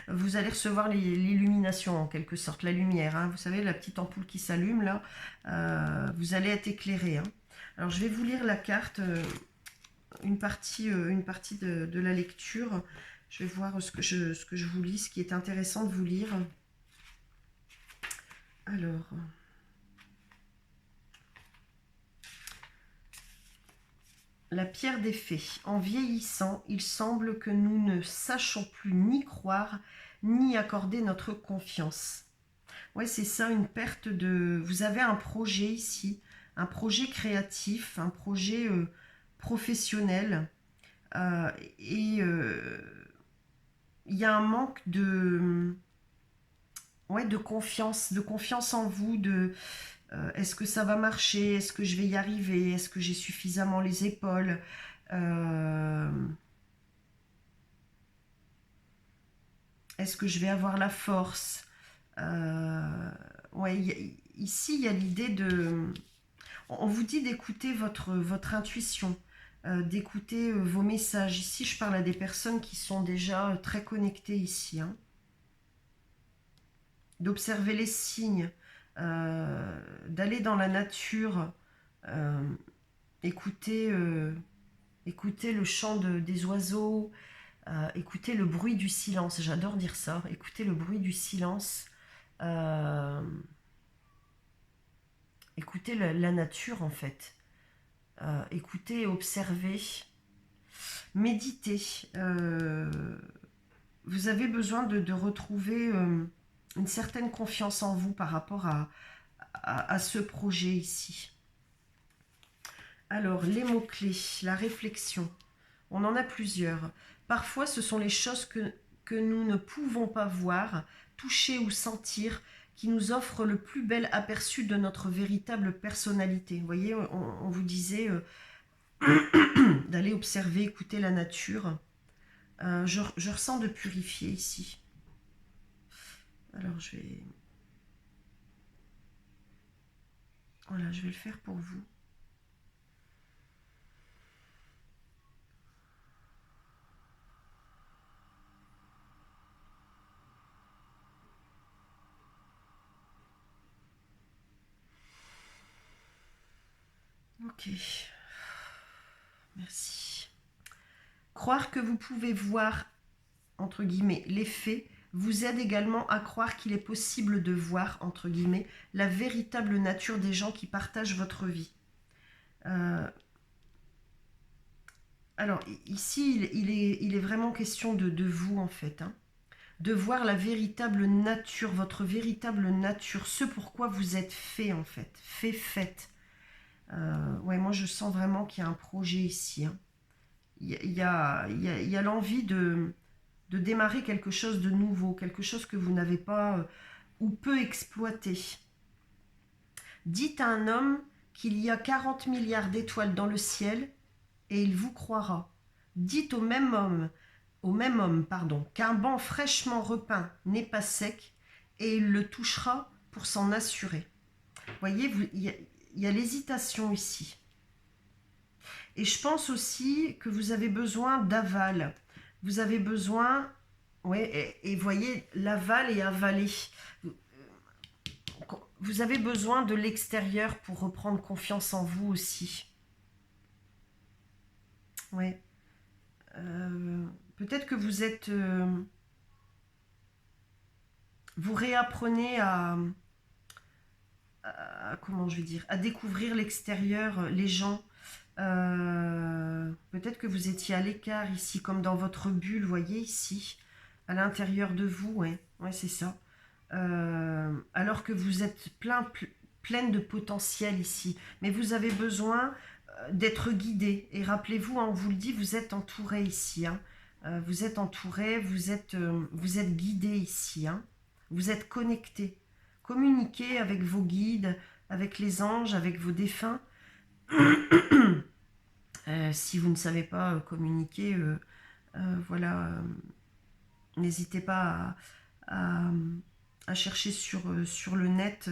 Vous allez recevoir l'illumination en quelque sorte, la lumière. Hein. Vous savez, la petite ampoule qui s'allume là, vous allez être éclairé. Hein. Alors je vais vous lire la carte, une partie de la lecture. Je vais voir ce que je vous lis, ce qui est intéressant de vous lire. Alors... La pierre des fées. En vieillissant, il semble que nous ne sachons plus ni croire, ni accorder notre confiance. Ouais, c'est ça, une perte de... Vous avez un projet ici, un projet créatif, un projet professionnel. Et il y a un manque de... ouais, de confiance en vous, est-ce que ça va marcher, est-ce que je vais y arriver, est-ce que j'ai suffisamment les épaules, euh, est-ce que je vais avoir la force. Ouais, ici, il y a l'idée de... On vous dit d'écouter votre intuition, d'écouter vos messages. Ici, je parle à des personnes qui sont déjà très connectées ici, hein. D'observer les signes, d'aller dans la nature, euh, écouter, écouter le chant des oiseaux, écouter le bruit du silence. J'adore dire ça, écouter le bruit du silence. Euh, Écouter la nature en fait. Écouter, observer, méditer. Vous avez besoin de retrouver une certaine confiance en vous par rapport à ce projet ici. Alors, les mots-clés, la réflexion, on en a plusieurs. Parfois, ce sont les choses que nous ne pouvons pas voir, toucher ou sentir qui nous offrent le plus bel aperçu de notre véritable personnalité. Vous voyez, on vous disait d'aller observer, écouter la nature. Je ressens de purifier ici. Alors, voilà, je vais le faire pour vous. Ok. Merci. Croire que vous pouvez voir, entre guillemets, les faits vous aide également à croire qu'il est possible de voir, entre guillemets, la véritable nature des gens qui partagent votre vie. Alors, ici, il est vraiment question de vous, en fait, hein. De voir la véritable nature, votre véritable nature, ce pourquoi vous êtes fait, en fait. Fait. Ouais, moi, je sens vraiment qu'il y a un projet ici, hein. Il y a l'envie de démarrer quelque chose de nouveau, quelque chose que vous n'avez pas ou peu exploité. Dites à un homme qu'il y a 40 milliards d'étoiles dans le ciel et il vous croira. Dites au même homme, pardon, qu'un banc fraîchement repeint n'est pas sec et il le touchera pour s'en assurer. Voyez, il y a l'hésitation ici. Et je pense aussi que vous avez besoin d'aval. Vous avez besoin, ouais, et voyez, l'aval et avaler. Vous avez besoin de l'extérieur pour reprendre confiance en vous aussi. Ouais. Peut-être que vous êtes... vous réapprenez comment je vais dire, à découvrir l'extérieur, les gens. Peut-être que vous étiez à l'écart ici, comme dans votre bulle, voyez ici, à l'intérieur de vous, ouais, c'est ça. Alors que vous êtes pleine de potentiel ici, mais vous avez besoin d'être guidé. Et rappelez-vous, hein, on vous le dit, vous êtes entouré ici, hein. Vous êtes entouré, vous êtes guidé ici, hein. Vous êtes connecté. Communiquez avec vos guides, avec les anges, avec vos défunts. Si vous ne savez pas communiquer, voilà, n'hésitez pas à chercher sur le net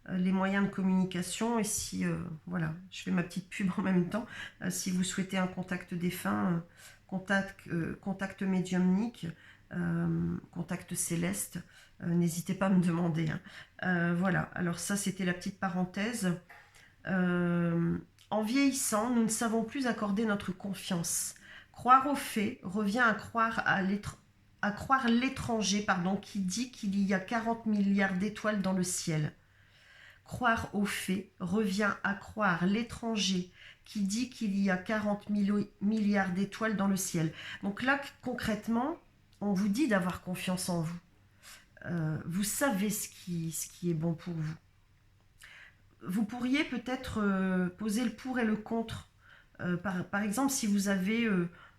les moyens de communication. Et si, voilà, je fais ma petite pub en même temps, si vous souhaitez un contact défunt, contact médiumnique, contact céleste, n'hésitez pas à me demander, hein. Voilà, alors ça c'était la petite parenthèse. En vieillissant, nous ne savons plus accorder notre confiance. Croire aux faits revient à croire l'étranger, qui dit qu'il y a 40 milliards d'étoiles dans le ciel. Croire aux faits revient à croire l'étranger qui dit qu'il y a 40 milliards d'étoiles dans le ciel. Donc là, concrètement, on vous dit d'avoir confiance en vous. Vous savez ce qui est bon pour vous. Vous pourriez peut-être poser le pour et le contre. Par exemple, si vous avez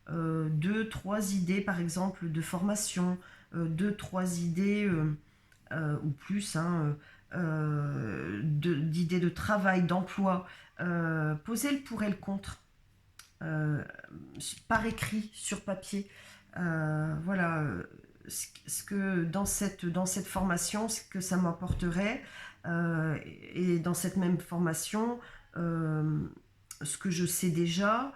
2, 3 idées, par exemple, de formation, 2, 3 idées ou plus, hein, d'idées de travail, d'emploi. Posez le pour et le contre par écrit, sur papier. Voilà ce que dans cette formation, ce que ça m'apporterait, et dans cette même formation, ce que je sais déjà,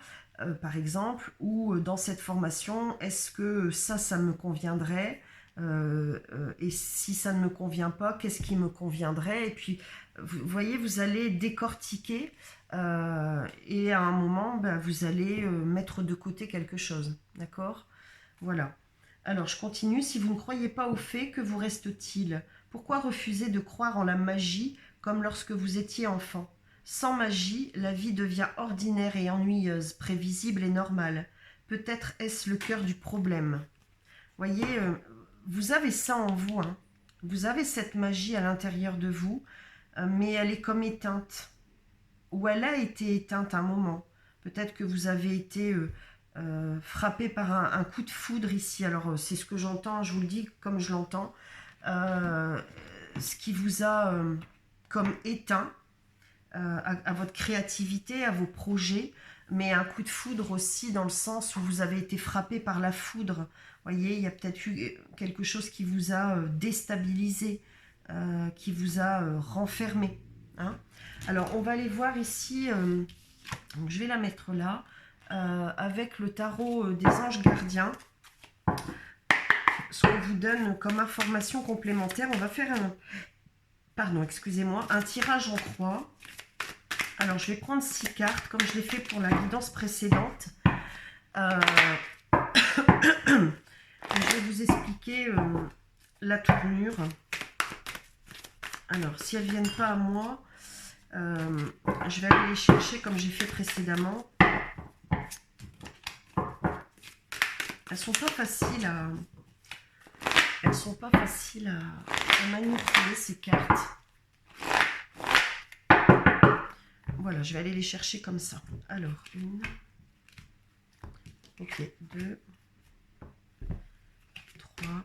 par exemple, ou dans cette formation, est-ce que ça me conviendrait, et si ça ne me convient pas, qu'est-ce qui me conviendrait? Et puis, vous voyez, vous allez décortiquer, et à un moment, ben, vous allez mettre de côté quelque chose, d'accord? Voilà. Alors, je continue. Si vous ne croyez pas aux fées, que vous reste-t-il? Pourquoi refuser de croire en la magie comme lorsque vous étiez enfant? Sans magie, la vie devient ordinaire et ennuyeuse, prévisible et normale. Peut-être est-ce le cœur du problème. Voyez, vous avez ça en vous, hein. Vous avez cette magie à l'intérieur de vous, mais elle est comme éteinte. Ou elle a été éteinte à un moment. Peut-être que vous avez été frappé par un coup de foudre ici. Alors, c'est ce que j'entends, je vous le dis comme je l'entends. Ce qui vous a comme éteint à votre créativité, à vos projets, mais un coup de foudre aussi dans le sens où vous avez été frappé par la foudre. Vous voyez, il y a peut-être eu quelque chose qui vous a déstabilisé, qui vous a renfermé. Hein. Alors, on va aller voir ici, donc je vais la mettre là, avec le tarot des anges gardiens. Ce qu'on vous donne comme information complémentaire, on va faire un tirage en croix. Alors, je vais prendre 6 cartes, comme je l'ai fait pour la guidance précédente. Je vais vous expliquer la tournure. Alors, si elles ne viennent pas à moi, je vais aller les chercher comme j'ai fait précédemment. Elles sont pas faciles à... Elles sont pas faciles à manipuler, ces cartes. Voilà, je vais aller les chercher comme ça. Alors, 1, ok, 2, 3,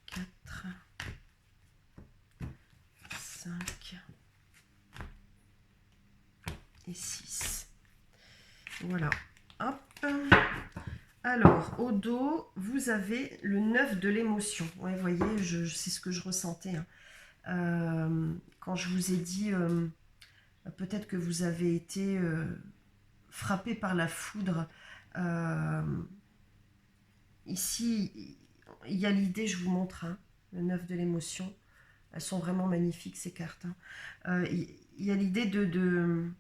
4, 5 et 6. Voilà, hop. Alors, au dos, vous avez le 9 de l'émotion. Ouais, vous voyez, c'est ce que je ressentais. Hein. Quand je vous ai dit, peut-être que vous avez été frappé par la foudre. Ici, il y a l'idée, je vous montre, hein, le 9 de l'émotion. Elles sont vraiment magnifiques, ces cartes. Hein. Il y a l'idée de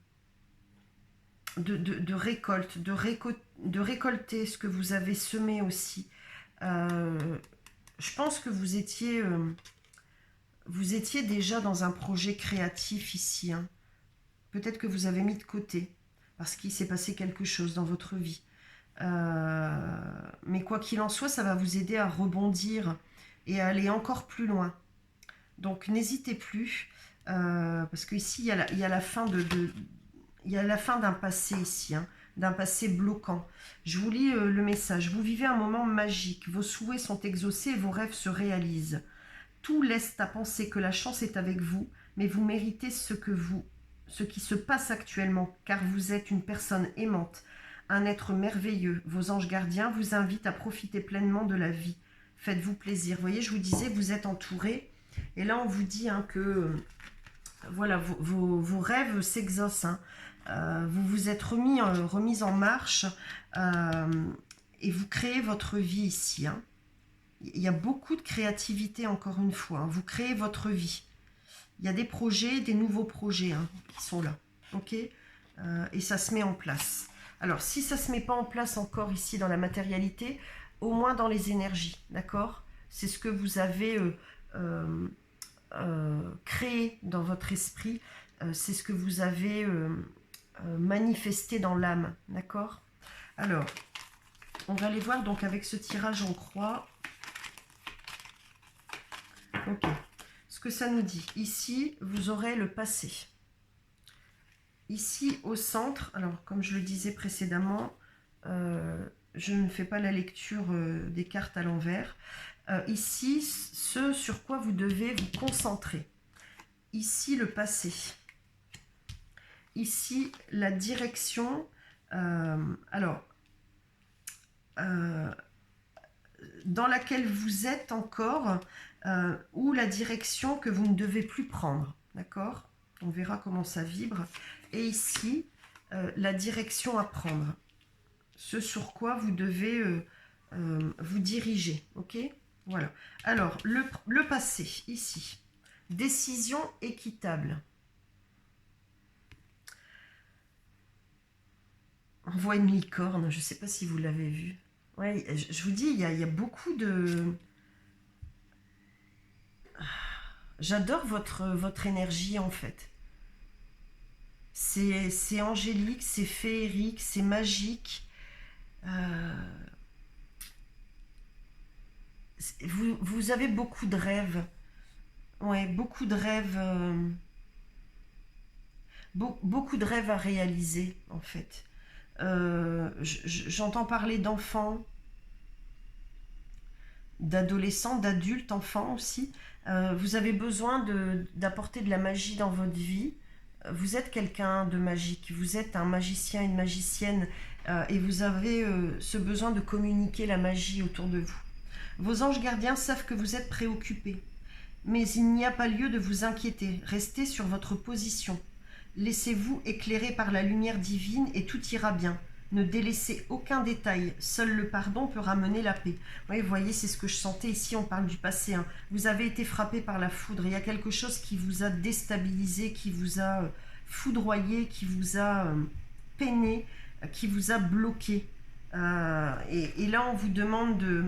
récolte, de récolter ce que vous avez semé aussi. Je pense que vous étiez déjà dans un projet créatif ici. Hein. Peut-être que vous avez mis de côté parce qu'il s'est passé quelque chose dans votre vie. Mais quoi qu'il en soit, ça va vous aider à rebondir et à aller encore plus loin. Donc n'hésitez plus, parce qu'ici il y a la fin il y a la fin d'un passé ici, hein, d'un passé bloquant. Je vous lis le message. Vous vivez un moment magique, vos souhaits sont exaucés et vos rêves se réalisent. Tout laisse à penser que la chance est avec vous, mais vous méritez ce qui se passe actuellement, car vous êtes une personne aimante, un être merveilleux. Vos anges gardiens vous invitent à profiter pleinement de la vie. Faites-vous plaisir. Vous voyez, je vous disais, vous êtes entouré. Et là, on vous dit hein, que voilà, vos rêves s'exaucent. Hein. Vous vous êtes remis en marche et vous créez votre vie ici. Hein. Il y a beaucoup de créativité, encore une fois. Hein. Vous créez votre vie. Il y a des projets, des nouveaux projets hein, qui sont là. Ok, et ça se met en place. Alors, si ça ne se met pas en place encore ici dans la matérialité, au moins dans les énergies, d'accord? C'est ce que vous avez créé dans votre esprit, c'est ce que vous avez manifesté dans l'âme, d'accord? Alors, on va aller voir donc avec ce tirage en croix. Ok, ce que ça nous dit. Ici, vous aurez le passé. Ici, au centre, alors comme je le disais précédemment, je ne fais pas la lecture des cartes à l'envers. Ici, ce sur quoi vous devez vous concentrer. Ici, le passé. Ici, la direction. Alors, dans laquelle vous êtes encore, ou la direction que vous ne devez plus prendre. D'accord? On verra comment ça vibre. Et ici, la direction à prendre. Ce sur quoi vous devez vous diriger. Ok? Voilà. Alors, le passé, ici. Décision équitable. On voit une licorne, je ne sais pas si vous l'avez vue. Ouais, je vous dis, il y a beaucoup de... J'adore votre énergie, en fait. C'est angélique, c'est féerique, c'est magique. Vous avez beaucoup de rêves. Ouais, beaucoup de rêves. Beaucoup de rêves à réaliser, en fait. J'entends parler d'enfants, d'adolescents, d'adultes, enfants aussi. Vous avez besoin d'apporter de la magie dans votre vie. Vous êtes quelqu'un de magique, vous êtes un magicien, une magicienne, et vous avez ce besoin de communiquer la magie autour de vous. Vos anges gardiens savent que vous êtes préoccupé, mais il n'y a pas lieu de vous inquiéter. Restez sur votre position. Laissez-vous éclairer par la lumière divine et tout ira bien. Ne délaissez aucun détail. Seul le pardon peut ramener la paix. Oui, vous voyez, c'est ce que je sentais ici. On parle du passé. Hein. Vous avez été frappé par la foudre. Il y a quelque chose qui vous a déstabilisé, qui vous a foudroyé, qui vous a peiné, qui vous a bloqué. Et là, on vous demande de...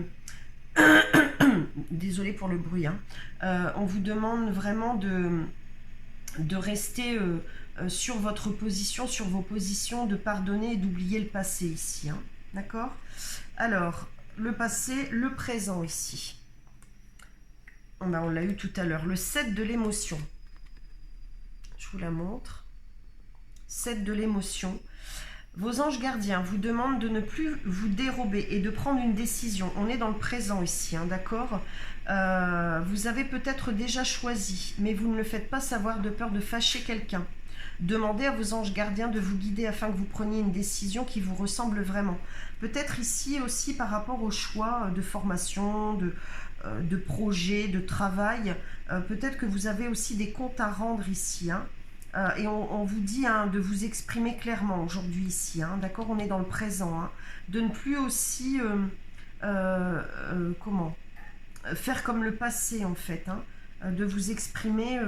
Désolée pour le bruit. Hein. On vous demande vraiment de rester... sur votre position, sur vos positions, de pardonner et d'oublier le passé ici. Hein. D'accord? Alors, le passé, le présent ici. On l'a eu tout à l'heure. Le 7 de l'émotion. Je vous la montre. 7 de l'émotion. Vos anges gardiens vous demandent de ne plus vous dérober et de prendre une décision. On est dans le présent ici, hein, d'accord? Vous avez peut-être déjà choisi, mais vous ne le faites pas savoir de peur de fâcher quelqu'un. Demandez à vos anges gardiens de vous guider afin que vous preniez une décision qui vous ressemble vraiment. Peut-être ici aussi par rapport au choix de formation, de projet, de travail. Peut-être que vous avez aussi des comptes à rendre ici. Hein. Et on vous dit hein, de vous exprimer clairement aujourd'hui ici. Hein, d'accord? On est dans le présent. Hein, de ne plus aussi... comment faire comme le passé en fait. Hein, de vous exprimer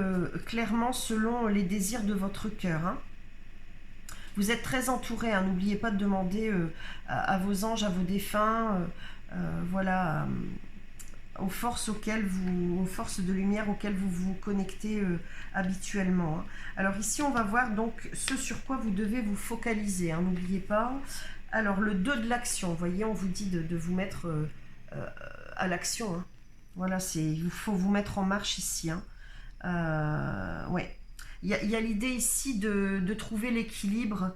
clairement selon les désirs de votre cœur. Hein. Vous êtes très entouré, hein, n'oubliez pas de demander à vos anges, à vos défunts, voilà, aux forces aux forces de lumière auxquelles vous vous connectez habituellement. Hein. Alors ici, on va voir donc ce sur quoi vous devez vous focaliser, hein, n'oubliez pas. Alors le 2 de l'action, vous voyez, on vous dit de vous mettre à l'action. Hein. Voilà, il faut vous mettre en marche ici. Hein. Ouais. Il y a l'idée ici de trouver l'équilibre.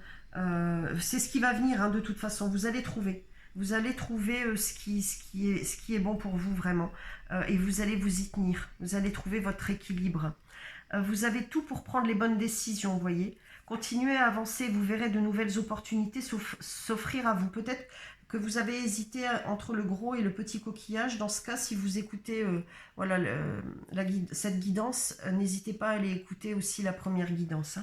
C'est ce qui va venir, hein, de toute façon. Vous allez trouver. Vous allez trouver ce qui est bon pour vous vraiment. Et vous allez vous y tenir. Vous allez trouver votre équilibre. Vous avez tout pour prendre les bonnes décisions, vous voyez. Continuez à avancer. Vous verrez de nouvelles opportunités s'offrir à vous. Peut-être que vous avez hésité entre le gros et le petit coquillage. Dans ce cas, si vous écoutez voilà, cette guidance, n'hésitez pas à aller écouter aussi la première guidance.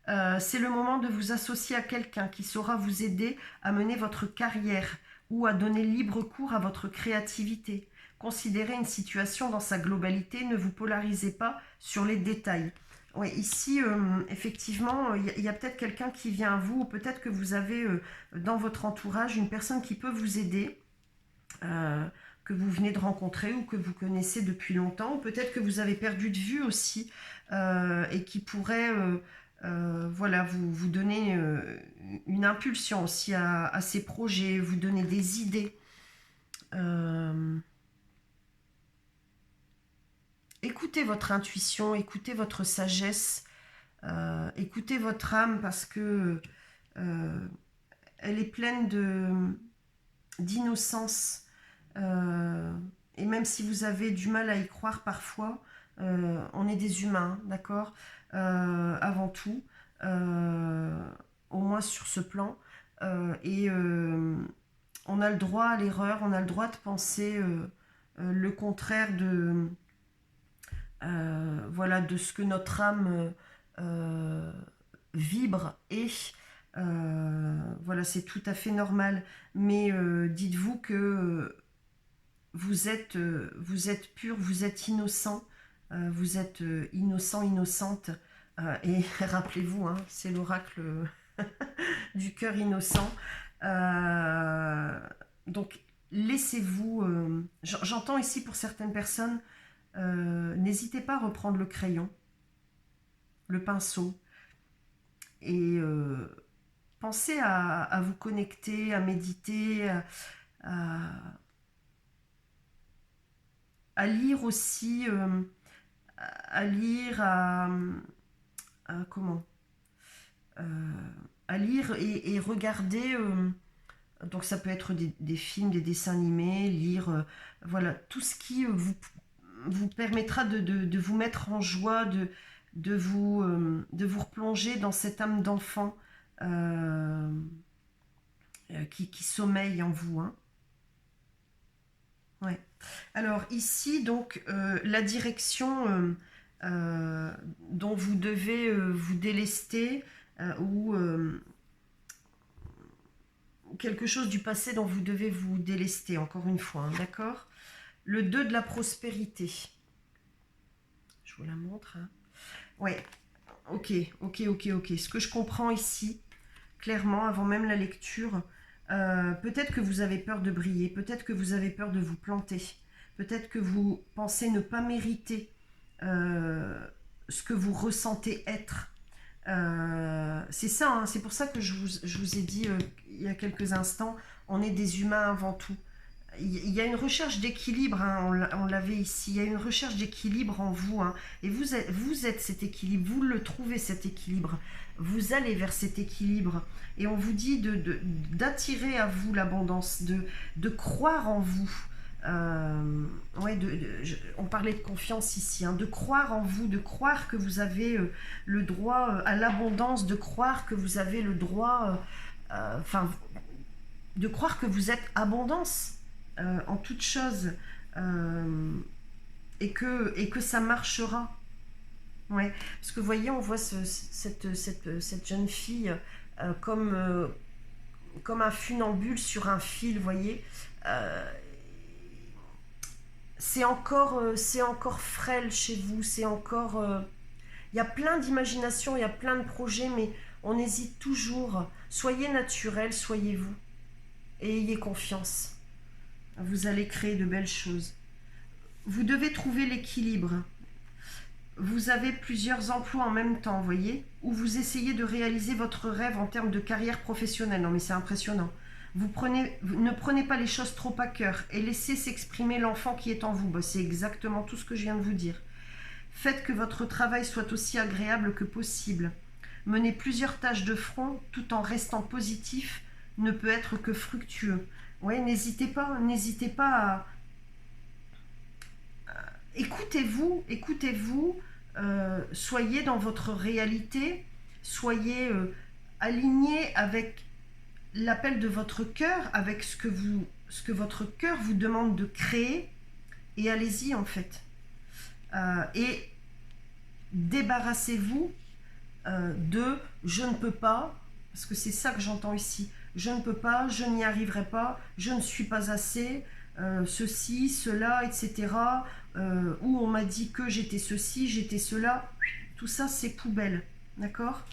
Hein. C'est le moment de vous associer à quelqu'un qui saura vous aider à mener votre carrière ou à donner libre cours à votre créativité. Considérez une situation dans sa globalité, ne vous polarisez pas sur les détails. Oui, ici, effectivement, il y a peut-être quelqu'un qui vient à vous, ou peut-être que vous avez dans votre entourage une personne qui peut vous aider, que vous venez de rencontrer ou que vous connaissez depuis longtemps, ou peut-être que vous avez perdu de vue aussi, et qui pourrait voilà, vous donner une impulsion aussi à ces projets, vous donner des idées. Écoutez votre intuition, écoutez votre sagesse, écoutez votre âme parce que elle est pleine d'innocence et même si vous avez du mal à y croire parfois, on est des humains, d'accord, avant tout, au moins sur ce plan. On a le droit à l'erreur, on a le droit de penser le contraire voilà, de ce que notre âme vibre et voilà, c'est tout à fait normal. Mais dites-vous que vous êtes pur, vous êtes innocent, vous êtes innocent, innocente. Et rappelez-vous, hein, c'est l'oracle du cœur innocent. Donc, laissez-vous... J'entends ici pour certaines personnes, n'hésitez pas à reprendre le crayon, le pinceau, et pensez à vous connecter, à méditer, à lire aussi, à lire, comment à lire et regarder, donc ça peut être des films, des dessins animés, lire, voilà, tout ce qui vous permettra de vous mettre en joie, de vous replonger dans cette âme d'enfant qui sommeille en vous. Hein. Ouais. Alors ici, donc, la direction dont vous devez vous délester, ou quelque chose du passé dont vous devez vous délester, encore une fois, hein, d'accord? Le 2 de la prospérité. Je vous la montre. Hein. Ouais, ok. Ce que je comprends ici, clairement, avant même la lecture, peut-être que vous avez peur de briller, peut-être que vous avez peur de vous planter, peut-être que vous pensez ne pas mériter ce que vous ressentez être. C'est ça, hein, c'est pour ça que je vous ai dit il y a quelques instants, on est des humains avant tout. Il y a une recherche d'équilibre, hein, on l'avait ici, il y a une recherche d'équilibre en vous, hein, et vous êtes cet équilibre, vous le trouvez cet équilibre, vous allez vers cet équilibre, et on vous dit d'attirer à vous l'abondance, de croire en vous. Ouais, on parlait de confiance ici, hein, de croire en vous, de croire que vous avez le droit à l'abondance, de croire que vous avez le droit, enfin, de croire que vous êtes abondance en toute chose, et que ça marchera. Ouais, parce que vous voyez, on voit cette jeune fille comme un funambule sur un fil, vous voyez. C'est encore frêle chez vous, c'est encore... il y a plein d'imagination, il y a plein de projets, mais on hésite toujours. Soyez naturel, soyez vous. Et ayez confiance. Vous allez créer de belles choses. Vous devez trouver l'équilibre. Vous avez plusieurs emplois en même temps, vous voyez, où vous essayez de réaliser votre rêve en termes de carrière professionnelle. Non mais c'est impressionnant. Vous ne prenez pas les choses trop à cœur et laissez s'exprimer l'enfant qui est en vous. Ben, c'est exactement tout ce que je viens de vous dire. Faites que votre travail soit aussi agréable que possible. Mener plusieurs tâches de front tout en restant positif ne peut être que fructueux. Ouais, n'hésitez pas à... Écoutez-vous, soyez dans votre réalité, soyez alignés avec l'appel de votre cœur, avec ce que votre cœur vous demande de créer, et allez-y en fait. Et débarrassez-vous de « je ne peux pas », parce que c'est ça que j'entends ici, « je ne peux pas, je n'y arriverai pas, je ne suis pas assez », ceci, cela, etc. Où on m'a dit que j'étais ceci, j'étais cela. Tout ça, c'est poubelle. D'accord ?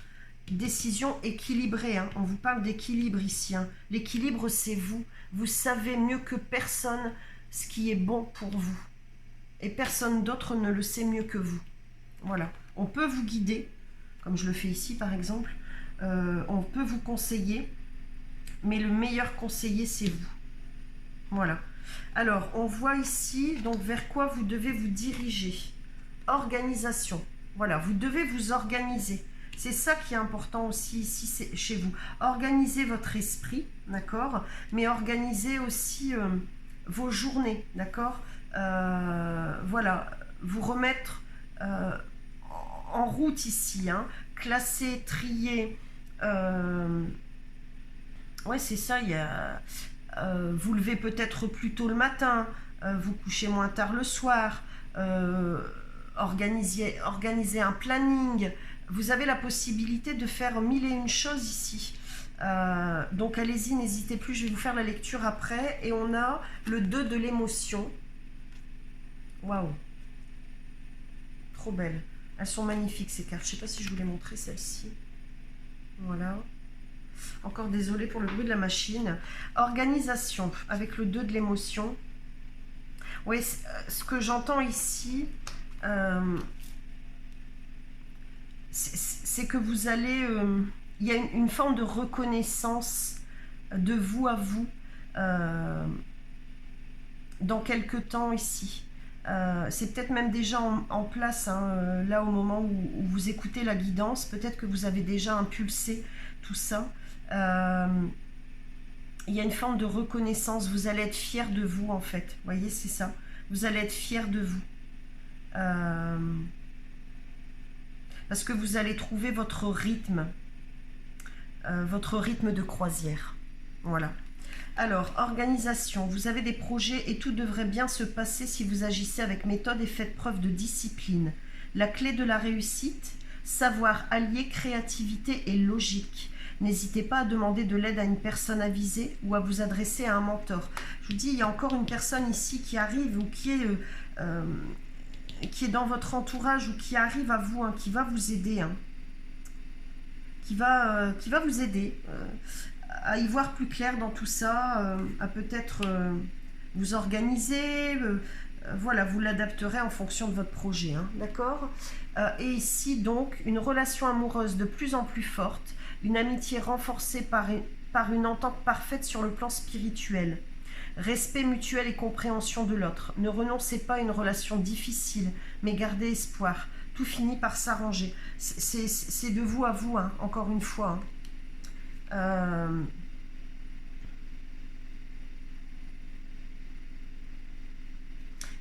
Décision équilibrée. Hein. On vous parle d'équilibre ici. Hein. L'équilibre, c'est vous. Vous savez mieux que personne ce qui est bon pour vous. Et personne d'autre ne le sait mieux que vous. Voilà. On peut vous guider, comme je le fais ici, par exemple. On peut vous conseiller. Mais le meilleur conseiller, c'est vous. Voilà. Alors, on voit ici, donc, vers quoi vous devez vous diriger. Organisation. Voilà, vous devez vous organiser. C'est ça qui est important aussi ici chez vous. Organisez votre esprit, d'accord ? Mais organisez aussi vos journées, d'accord ? voilà, vous remettre en route ici, hein, classer, trier. Ouais, c'est ça, il y a, vous levez peut-être plus tôt le matin, vous couchez moins tard le soir, organisez un planning. Vous avez la possibilité de faire mille et une choses ici. Donc allez-y, n'hésitez plus, je vais vous faire la lecture après. Et on a le 2 de l'émotion. Waouh, trop belle. Elles sont magnifiques ces cartes. Je ne sais pas si je vous les montrer celles-ci. Voilà. Encore désolée pour le bruit de la machine. Organisation avec le 2 de l'émotion. Oui, ce que j'entends ici, c'est que vous allez... il y a une forme de reconnaissance de vous à vous dans quelques temps ici. C'est peut-être même déjà en place, hein, là au moment où vous écoutez la guidance, peut-être que vous avez déjà impulsé tout ça. Il y a une forme de reconnaissance, vous allez être fier de vous en fait, vous voyez, c'est ça, vous allez être fier de vous. Parce que vous allez trouver votre rythme de croisière, voilà. Alors, organisation, vous avez des projets et tout devrait bien se passer si vous agissez avec méthode et faites preuve de discipline. La clé de la réussite, savoir allier créativité et logique. N'hésitez pas à demander de l'aide à une personne avisée ou à vous adresser à un mentor. Je vous dis, il y a encore une personne ici qui arrive ou qui est dans votre entourage ou qui arrive à vous, hein, qui va vous aider. Hein, qui va vous aider à y voir plus clair dans tout ça, à peut-être vous organiser, voilà, vous l'adapterez en fonction de votre projet, hein, d'accord. Et ici donc, une relation amoureuse de plus en plus forte, une amitié renforcée par une entente parfaite sur le plan spirituel, respect mutuel et compréhension de l'autre. Ne renoncez pas à une relation difficile, mais gardez espoir. Tout finit par s'arranger. C'est de vous à vous, hein, encore une fois. Hein.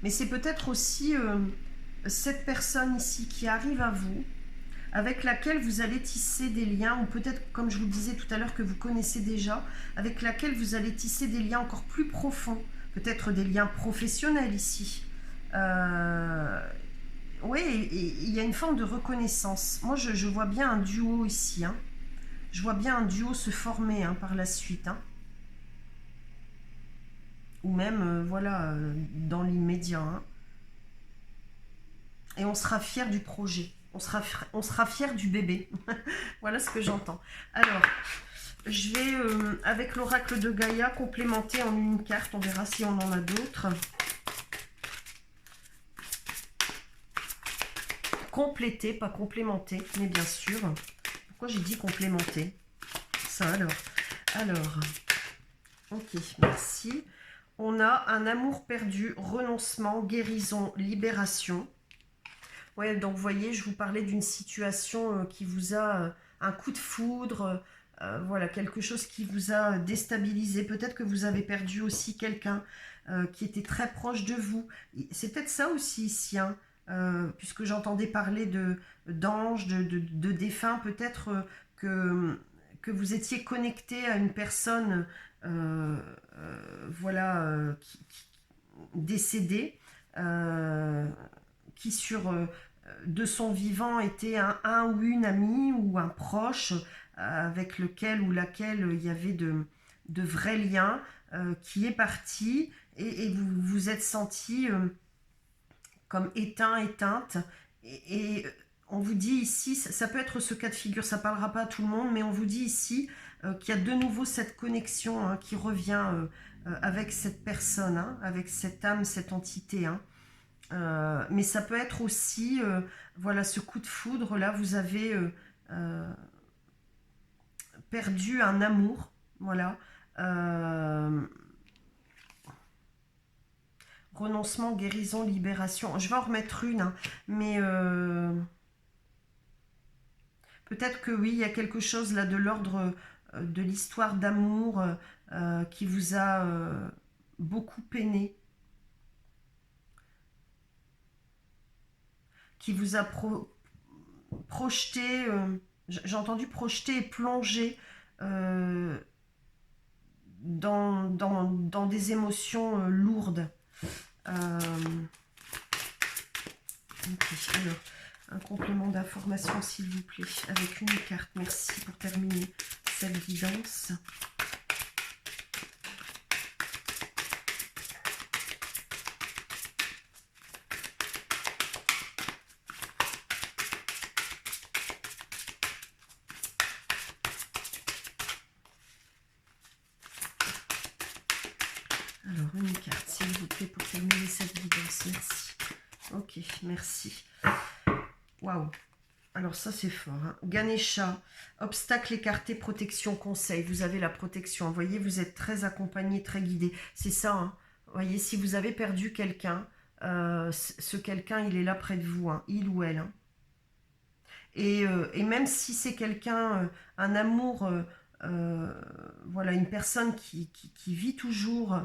Mais c'est peut-être aussi cette personne ici qui arrive à vous, avec laquelle vous allez tisser des liens, ou peut-être, comme je vous le disais tout à l'heure, que vous connaissez déjà, avec laquelle vous allez tisser des liens encore plus profonds, peut-être des liens professionnels ici. Oui, il y a une forme de reconnaissance. Moi, je vois bien un duo ici. Hein. Je vois bien un duo se former, hein, par la suite. Hein. Ou même, voilà, dans l'immédiat. Hein. Et on sera fier du projet. On sera fier du bébé. Voilà ce que j'entends. Alors, je vais, avec l'oracle de Gaïa, complémenter en une carte. On verra si on en a d'autres. Compléter, pas complémenter, mais bien sûr. Pourquoi j'ai dit complémenter? Ça alors, ok, merci. On a un amour perdu, renoncement, guérison, libération. Ouais, donc vous voyez, je vous parlais d'une situation qui vous a un coup de foudre, voilà, quelque chose qui vous a déstabilisé. Peut-être que vous avez perdu aussi quelqu'un qui était très proche de vous. C'est peut-être ça aussi ici, hein. Puisque j'entendais parler d'anges, de défunts, peut-être que vous étiez connecté à une personne voilà, décédée, qui de son vivant était un ou une amie ou un proche avec lequel ou laquelle il y avait de vrais liens, qui est parti et vous vous êtes senti comme éteinte, et on vous dit ici, ça peut être ce cas de figure, ça ne parlera pas à tout le monde, mais on vous dit ici qu'il y a de nouveau cette connexion, hein, qui revient avec cette personne, hein, avec cette âme, cette entité. Hein. Mais ça peut être aussi, voilà, ce coup de foudre, là, vous avez perdu un amour, voilà. Renoncement, guérison, libération. Je vais en remettre une, hein, mais peut-être que oui, il y a quelque chose là de l'ordre de l'histoire d'amour qui vous a beaucoup peiné. qui vous a projeté, j'ai entendu projeter et plonger dans des émotions lourdes. Okay, alors, un complément d'information s'il vous plaît, avec une carte, merci pour terminer cette guidance. Alors, une carte, s'il vous plaît, pour terminer cette guidance. Merci. Ok, merci. Waouh. Alors, ça, c'est fort. Hein. Ganesha, obstacle écarté, protection, conseil. Vous avez la protection. Vous voyez, vous êtes très accompagné, très guidé. C'est ça. Hein. Vous voyez, si vous avez perdu quelqu'un, ce quelqu'un, il est là près de vous. Hein, il ou elle. Hein. Et même si c'est quelqu'un, un amour, voilà, une personne qui vit toujours,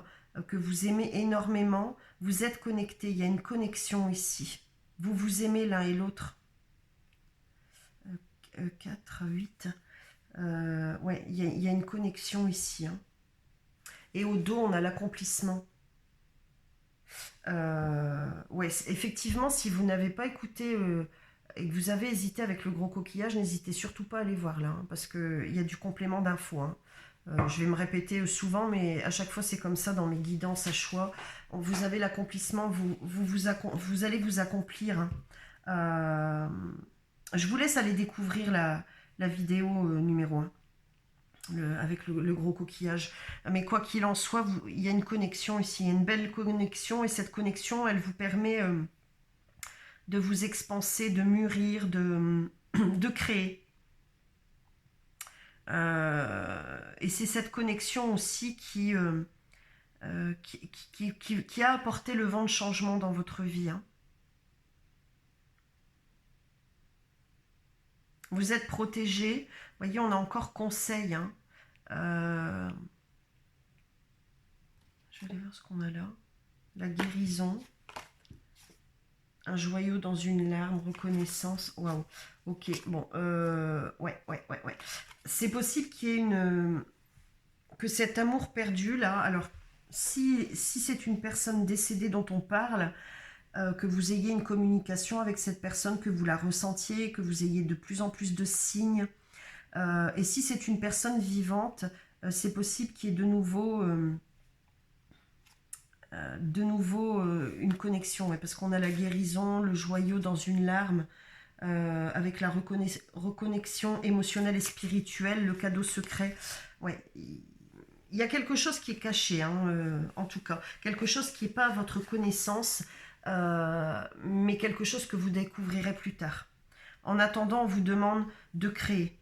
que vous aimez énormément, vous êtes connectés, il y a une connexion ici. Vous vous aimez l'un et l'autre. 4, 8, ouais, il y a une connexion ici. Hein. Et au dos, on a l'accomplissement. Ouais, effectivement, si vous n'avez pas écouté et que vous avez hésité avec le gros coquillage, n'hésitez surtout pas à aller voir là, hein, parce qu'il y a du complément d'infos. Hein. Je vais me répéter souvent, mais à chaque fois c'est comme ça dans mes guidances à choix. Vous avez l'accomplissement, vous allez vous accomplir. Hein. Je vous laisse aller découvrir la vidéo numéro 1. Avec le gros coquillage. Mais quoi qu'il en soit, il y a une connexion ici, il y a une belle connexion, et cette connexion, elle vous permet de vous expanser, de mûrir, de créer. Et c'est cette connexion aussi qui a apporté le vent de changement dans votre vie. Hein. Vous êtes protégé. Vous voyez, on a encore conseil. Hein. Je vais aller voir ce qu'on a là. La guérison. Un joyau dans une larme, reconnaissance. Waouh. Ok, bon. Ouais. C'est possible qu'il y ait que cet amour perdu, là, alors, si c'est une personne décédée dont on parle, que vous ayez une communication avec cette personne, que vous la ressentiez, que vous ayez de plus en plus de signes. Et si c'est une personne vivante, c'est possible qu'il y ait de nouveau une connexion, ouais, parce qu'on a la guérison, le joyau dans une larme, avec la reconnexion émotionnelle et spirituelle, le cadeau secret. Ouais, il y a quelque chose qui est caché, hein, en tout cas. Quelque chose qui n'est pas à votre connaissance, mais quelque chose que vous découvrirez plus tard. En attendant, on vous demande de créer,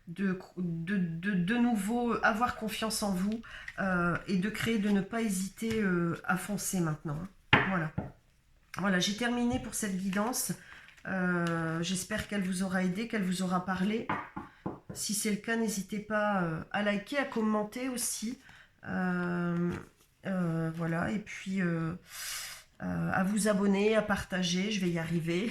de nouveau avoir confiance en vous et de créer, de ne pas hésiter à foncer maintenant. Hein. Voilà, j'ai terminé pour cette guidance. J'espère qu'elle vous aura aidé, qu'elle vous aura parlé. Si c'est le cas, n'hésitez pas à liker, à commenter aussi. Voilà, et puis à vous abonner, à partager, je vais y arriver.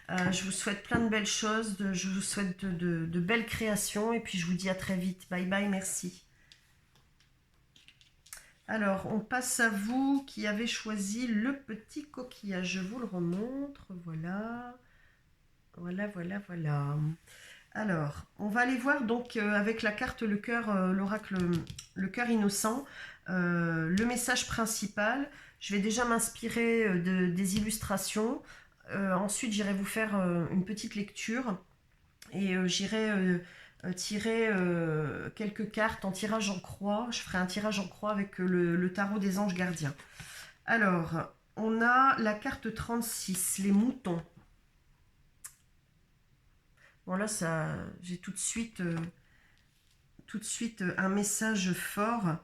Je vous souhaite plein de belles choses, je vous souhaite de belles créations, et puis je vous dis à très vite. Bye bye, merci. Alors, on passe à vous qui avez choisi le petit coquillage. Je vous le remontre, voilà. Voilà. Alors, on va aller voir donc avec la carte le cœur, l'oracle, le cœur innocent, le message principal. Je vais déjà m'inspirer des illustrations. Ensuite, j'irai vous faire une petite lecture et j'irai tirer quelques cartes en tirage en croix. Je ferai un tirage en croix avec le tarot des anges gardiens. Alors, on a la carte 36, les moutons. Bon là, j'ai tout de suite un message fort,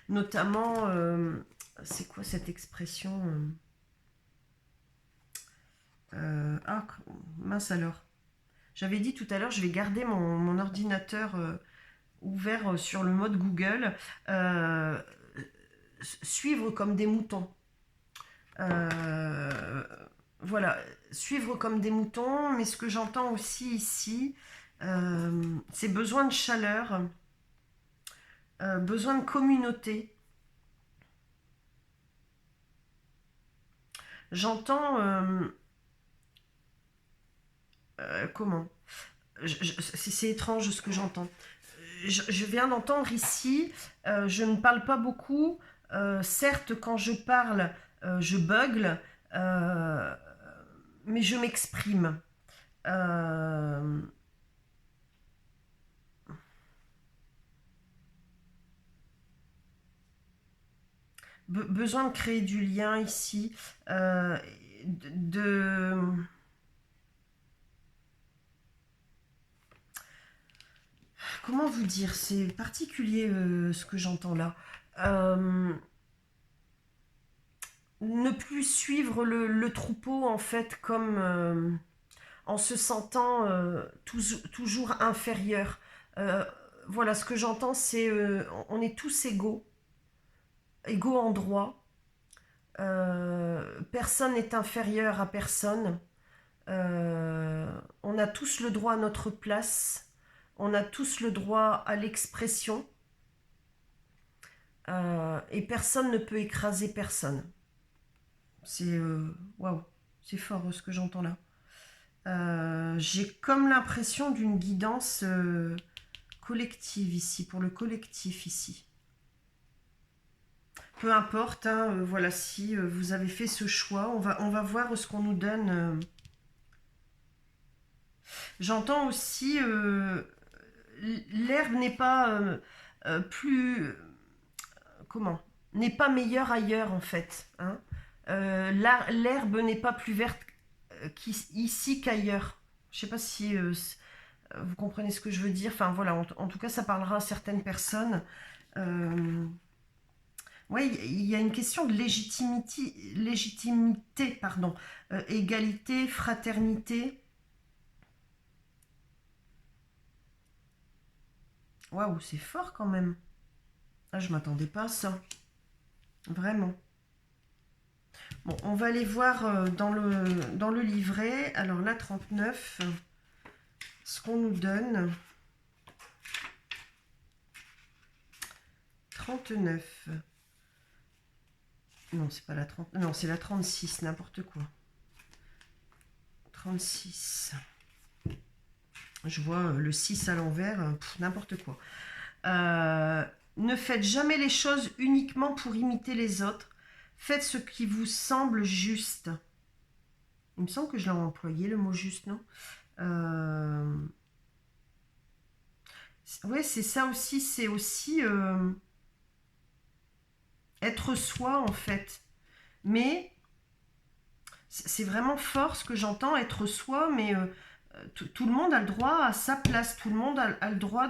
notamment, c'est quoi cette expression ah, mince alors. J'avais dit tout à l'heure, je vais garder mon ordinateur ouvert sur le mode Google, suivre comme des moutons. voilà, suivre comme des moutons, mais ce que j'entends aussi ici, c'est besoin de chaleur, besoin de communauté. J'entends, comment? C'est étrange ce que j'entends. Je viens d'entendre ici, je ne parle pas beaucoup, certes quand je parle, je bugle, euh, mais je m'exprime. Euh, besoin de créer du lien ici, euh, de, comment vous dire, c'est particulier ce que j'entends là. Euh, ne plus suivre le troupeau en fait comme en se sentant toujours inférieur. Euh, voilà, ce que j'entends, c'est on est tous égaux en droit. Personne n'est inférieur à personne. On a tous le droit à notre place. On a tous le droit à l'expression. Et personne ne peut écraser personne. C'est waouh, c'est fort ce que j'entends là. J'ai comme l'impression d'une guidance collective ici, pour le collectif ici. Peu importe, hein, voilà, si vous avez fait ce choix, on va voir ce qu'on nous donne. J'entends aussi, l'herbe n'est pas plus... comment? N'est pas meilleure ailleurs en fait. Hein. L'herbe n'est pas plus verte ici qu'ailleurs. Je ne sais pas si vous comprenez ce que je veux dire. Enfin voilà, en tout cas ça parlera à certaines personnes. Oui, il y a une question de légitimité, pardon, égalité, fraternité. Waouh, c'est fort quand même. Ah, je m'attendais pas à ça, vraiment. Bon, on va aller voir dans le livret. Alors là, 39, ce qu'on nous donne. 39. Non, c'est pas la 30. Non, c'est la 36, n'importe quoi. 36. Je vois le 6 à l'envers, n'importe quoi. Ne faites jamais les choses uniquement pour imiter les autres. Faites ce qui vous semble juste. Il me semble que je l'ai employé, le mot juste, non Ouais, c'est ça aussi. C'est aussi être soi, en fait. Mais c'est vraiment fort ce que j'entends, être soi, mais tout le monde a le droit à sa place. Tout le monde a le droit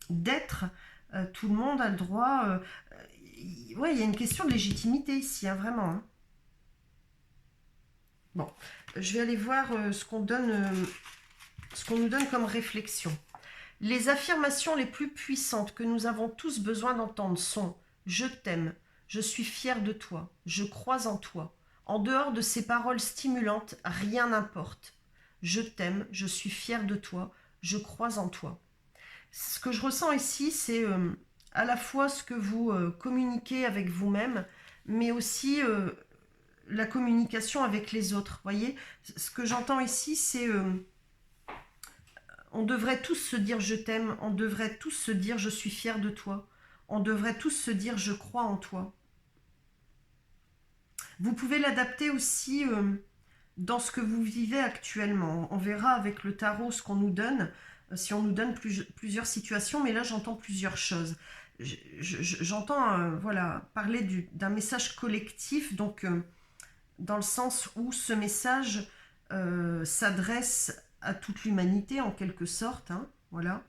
d'être. Tout le monde a le droit... ouais, il y a une question de légitimité ici, hein, vraiment. Hein. Bon, je vais aller voir ce qu'on nous donne comme réflexion. Les affirmations les plus puissantes que nous avons tous besoin d'entendre sont « Je t'aime »,« Je suis fier de toi »,« Je crois en toi ». En dehors de ces paroles stimulantes, rien n'importe. Je t'aime, je suis fier de toi, je crois en toi. Ce que je ressens ici, c'est à la fois ce que vous communiquez avec vous-même, mais aussi la communication avec les autres. Voyez, ce que j'entends ici, c'est on devrait tous se dire je t'aime, on devrait tous se dire je suis fier de toi, on devrait tous se dire je crois en toi. Vous pouvez l'adapter aussi dans ce que vous vivez actuellement. On verra avec le tarot ce qu'on nous donne, si on nous donne plusieurs situations, mais là j'entends plusieurs choses. J'entends voilà, parler d'un message collectif, donc dans le sens où ce message s'adresse à toute l'humanité en quelque sorte, hein, voilà.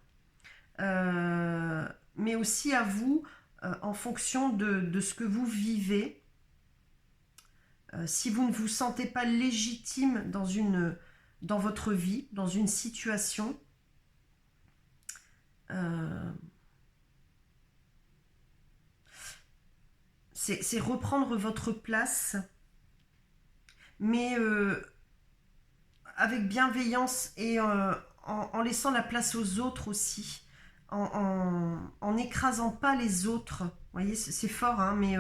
Mais aussi à vous en fonction de ce que vous vivez. Si vous ne vous sentez pas légitime dans votre vie, dans une situation, c'est reprendre votre place, mais avec bienveillance et en laissant la place aux autres aussi, en n'écrasant pas les autres. Vous voyez, c'est fort, hein, mais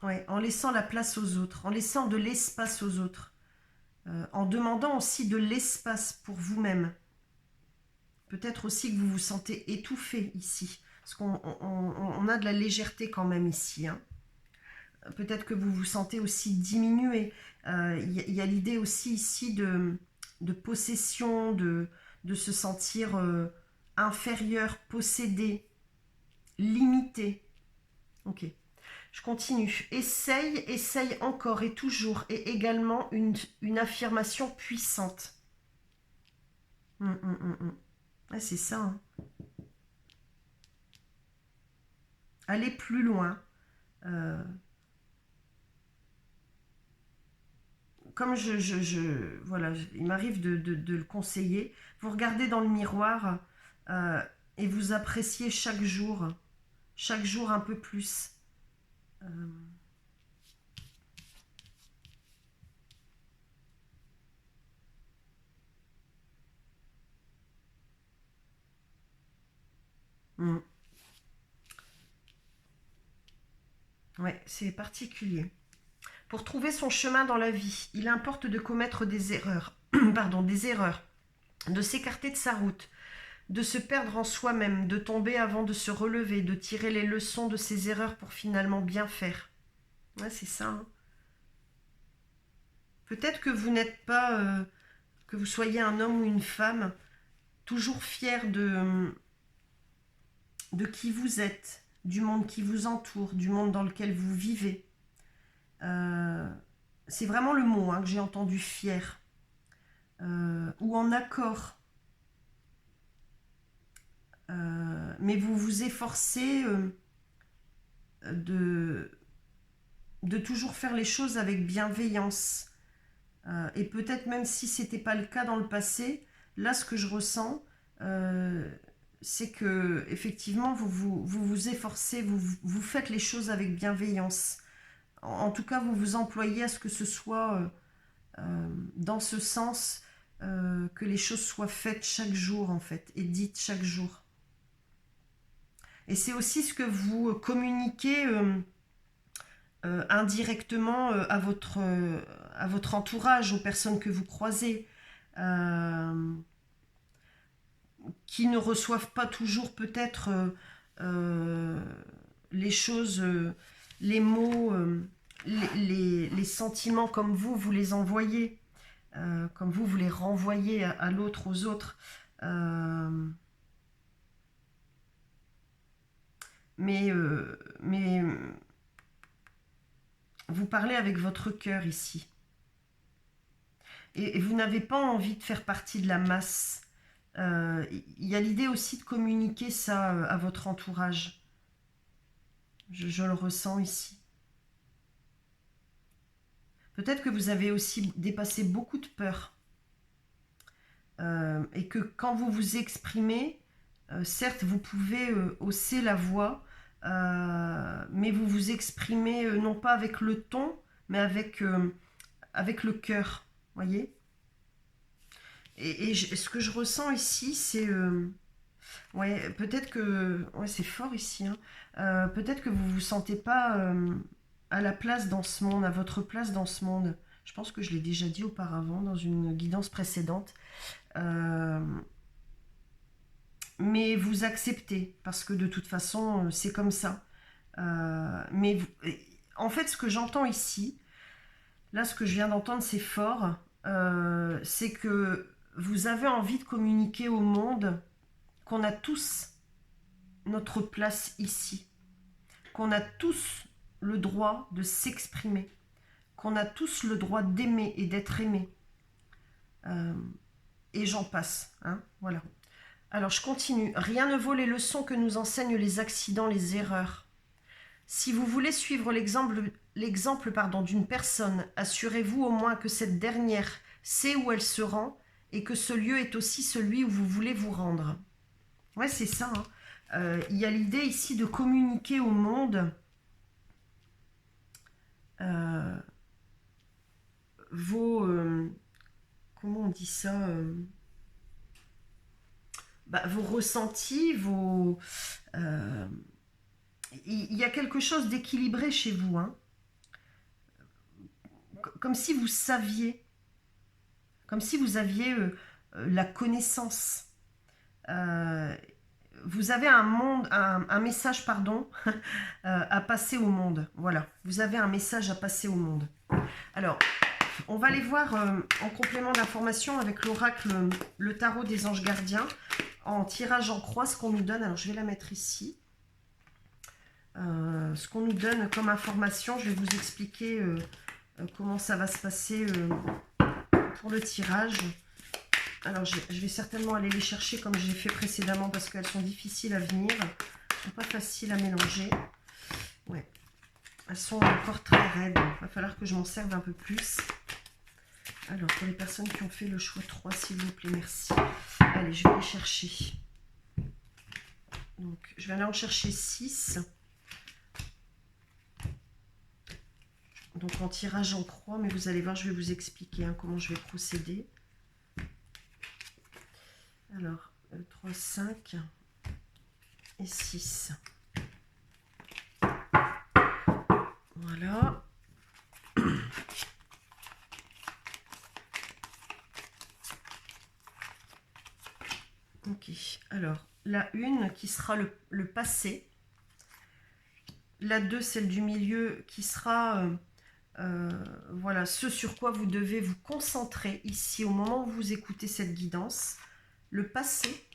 ouais, en laissant la place aux autres, en laissant de l'espace aux autres, en demandant aussi de l'espace pour vous-même. Peut-être aussi que vous vous sentez étouffé ici, parce qu'on a de la légèreté quand même ici, hein. Peut-être que vous vous sentez aussi diminué. Il y a l'idée aussi ici de possession, de se sentir inférieur, possédé, limité. Ok, je continue. Essaye encore et toujours, et également une affirmation puissante. Ouais, c'est ça, hein. Aller plus loin. Comme voilà, il m'arrive de le conseiller, vous regardez dans le miroir et vous appréciez chaque jour un peu plus. Ouais, c'est particulier. Pour trouver son chemin dans la vie, il importe de commettre des erreurs, pardon, des erreurs, de s'écarter de sa route, de se perdre en soi-même, de tomber avant de se relever, de tirer les leçons de ses erreurs pour finalement bien faire. Ouais, c'est ça, hein. Peut-être que vous n'êtes pas, que vous soyez un homme ou une femme, toujours fier de qui vous êtes, du monde qui vous entoure, du monde dans lequel vous vivez. C'est vraiment le mot, hein, que j'ai entendu, fier, ou en accord. Mais vous vous efforcez de toujours faire les choses avec bienveillance. Et peut-être même si ce n'était pas le cas dans le passé, là ce que je ressens, c'est que effectivement vous efforcez, vous faites les choses avec bienveillance. En tout cas, vous vous employez à ce que ce soit dans ce sens, que les choses soient faites chaque jour en fait, et dites chaque jour. Et c'est aussi ce que vous communiquez indirectement à votre entourage, aux personnes que vous croisez, qui ne reçoivent pas toujours peut-être les choses, les mots, les sentiments comme vous les envoyez, comme vous les renvoyez à l'autre, aux autres. Mais vous parlez avec votre cœur ici. Et vous n'avez pas envie de faire partie de la masse. Il y a l'idée aussi de communiquer ça à votre entourage. Je le ressens ici. Peut-être que vous avez aussi dépassé beaucoup de peur. Et que quand vous vous exprimez, certes, vous pouvez hausser la voix, mais vous vous exprimez non pas avec le ton, mais avec le cœur, voyez. Et ce que je ressens ici, c'est ouais, peut-être que ouais, c'est fort ici, hein. Peut-être que vous vous sentez pas à la place dans ce monde, à votre place dans ce monde. Je pense que je l'ai déjà dit auparavant dans une guidance précédente. Mais vous acceptez, parce que de toute façon, c'est comme ça. Mais en fait, ce que j'entends ici, là, ce que je viens d'entendre, c'est fort. C'est que vous avez envie de communiquer au monde qu'on a tous notre place ici, qu'on a tous le droit de s'exprimer, qu'on a tous le droit d'aimer et d'être aimé. Et j'en passe, hein, voilà. Alors je continue. Rien ne vaut les leçons que nous enseignent les accidents, les erreurs. Si vous voulez suivre l'exemple d'une personne, assurez-vous au moins que cette dernière sait où elle se rend et que ce lieu est aussi celui où vous voulez vous rendre. Ouais, c'est ça, hein. Il y a l'idée ici de communiquer au monde vos... comment on dit ça vos ressentis, vos... il y a quelque chose d'équilibré chez vous, hein. Comme si vous saviez, comme si vous aviez la connaissance. Vous avez un message, pardon, à passer au monde. Voilà, vous avez un message à passer au monde. Alors, on va aller voir en complément d'information avec l'oracle, le tarot des anges gardiens, en tirage en croix, ce qu'on nous donne. Alors, je vais la mettre ici. Ce qu'on nous donne comme information, je vais vous expliquer comment ça va se passer pour le tirage. Alors, je vais certainement aller les chercher comme j'ai fait précédemment parce qu'elles sont difficiles à venir. Elles ne sont pas faciles à mélanger. Ouais. Elles sont encore très raides. Il va falloir que je m'en serve un peu plus. Alors, pour les personnes qui ont fait le choix 3, s'il vous plaît, merci. Allez, je vais les chercher. Donc, je vais aller en chercher 6. Donc, en tirage en croix, mais vous allez voir, je vais vous expliquer comment je vais procéder. Alors, 3, 5 et 6. Voilà. Ok, alors, la 1 qui sera le passé. La 2, celle du milieu, qui sera voilà, ce sur quoi vous devez vous concentrer ici au moment où vous écoutez cette guidance. Le passé,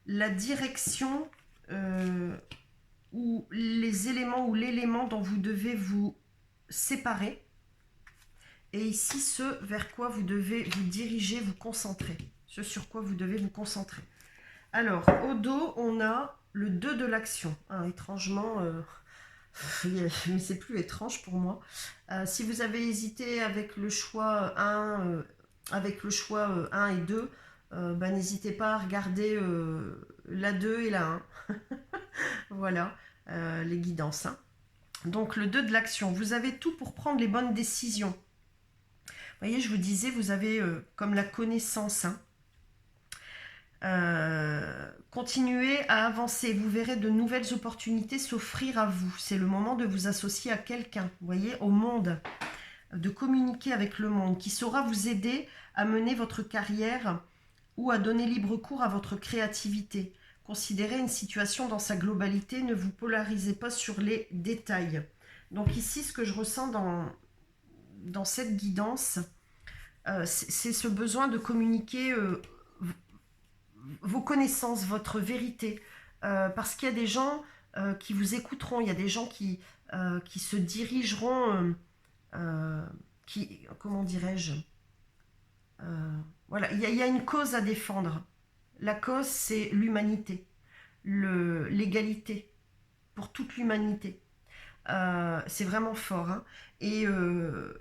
la direction ou les éléments ou l'élément dont vous devez vous séparer. Et ici, ce vers quoi vous devez vous diriger, vous concentrer. Ce sur quoi vous devez vous concentrer. Alors, au dos, on a le 2 de l'action. Étrangement, mais c'est plus étrange pour moi. Si vous avez hésité avec le choix 1, et 2, n'hésitez pas à regarder la 2 et la 1. Voilà, les guidances. Donc, le 2 de l'action. Vous avez tout pour prendre les bonnes décisions. Vous voyez, je vous disais, vous avez comme la connaissance. Continuez à avancer, vous verrez de nouvelles opportunités s'offrir à vous. C'est le moment de vous associer à quelqu'un, vous voyez, au monde, de communiquer avec le monde, qui saura vous aider à mener votre carrière ou à donner libre cours à votre créativité. Considérez une situation dans sa globalité, ne vous polarisez pas sur les détails. Donc ici, ce que je ressens dans cette guidance, c'est ce besoin de communiquer vos connaissances, votre vérité, parce qu'il y a des gens qui vous écouteront, il y a des gens qui se dirigeront, comment dirais-je, voilà, il y a une cause à défendre. La cause, c'est l'humanité, l'égalité pour toute l'humanité. C'est vraiment fort, hein. Et de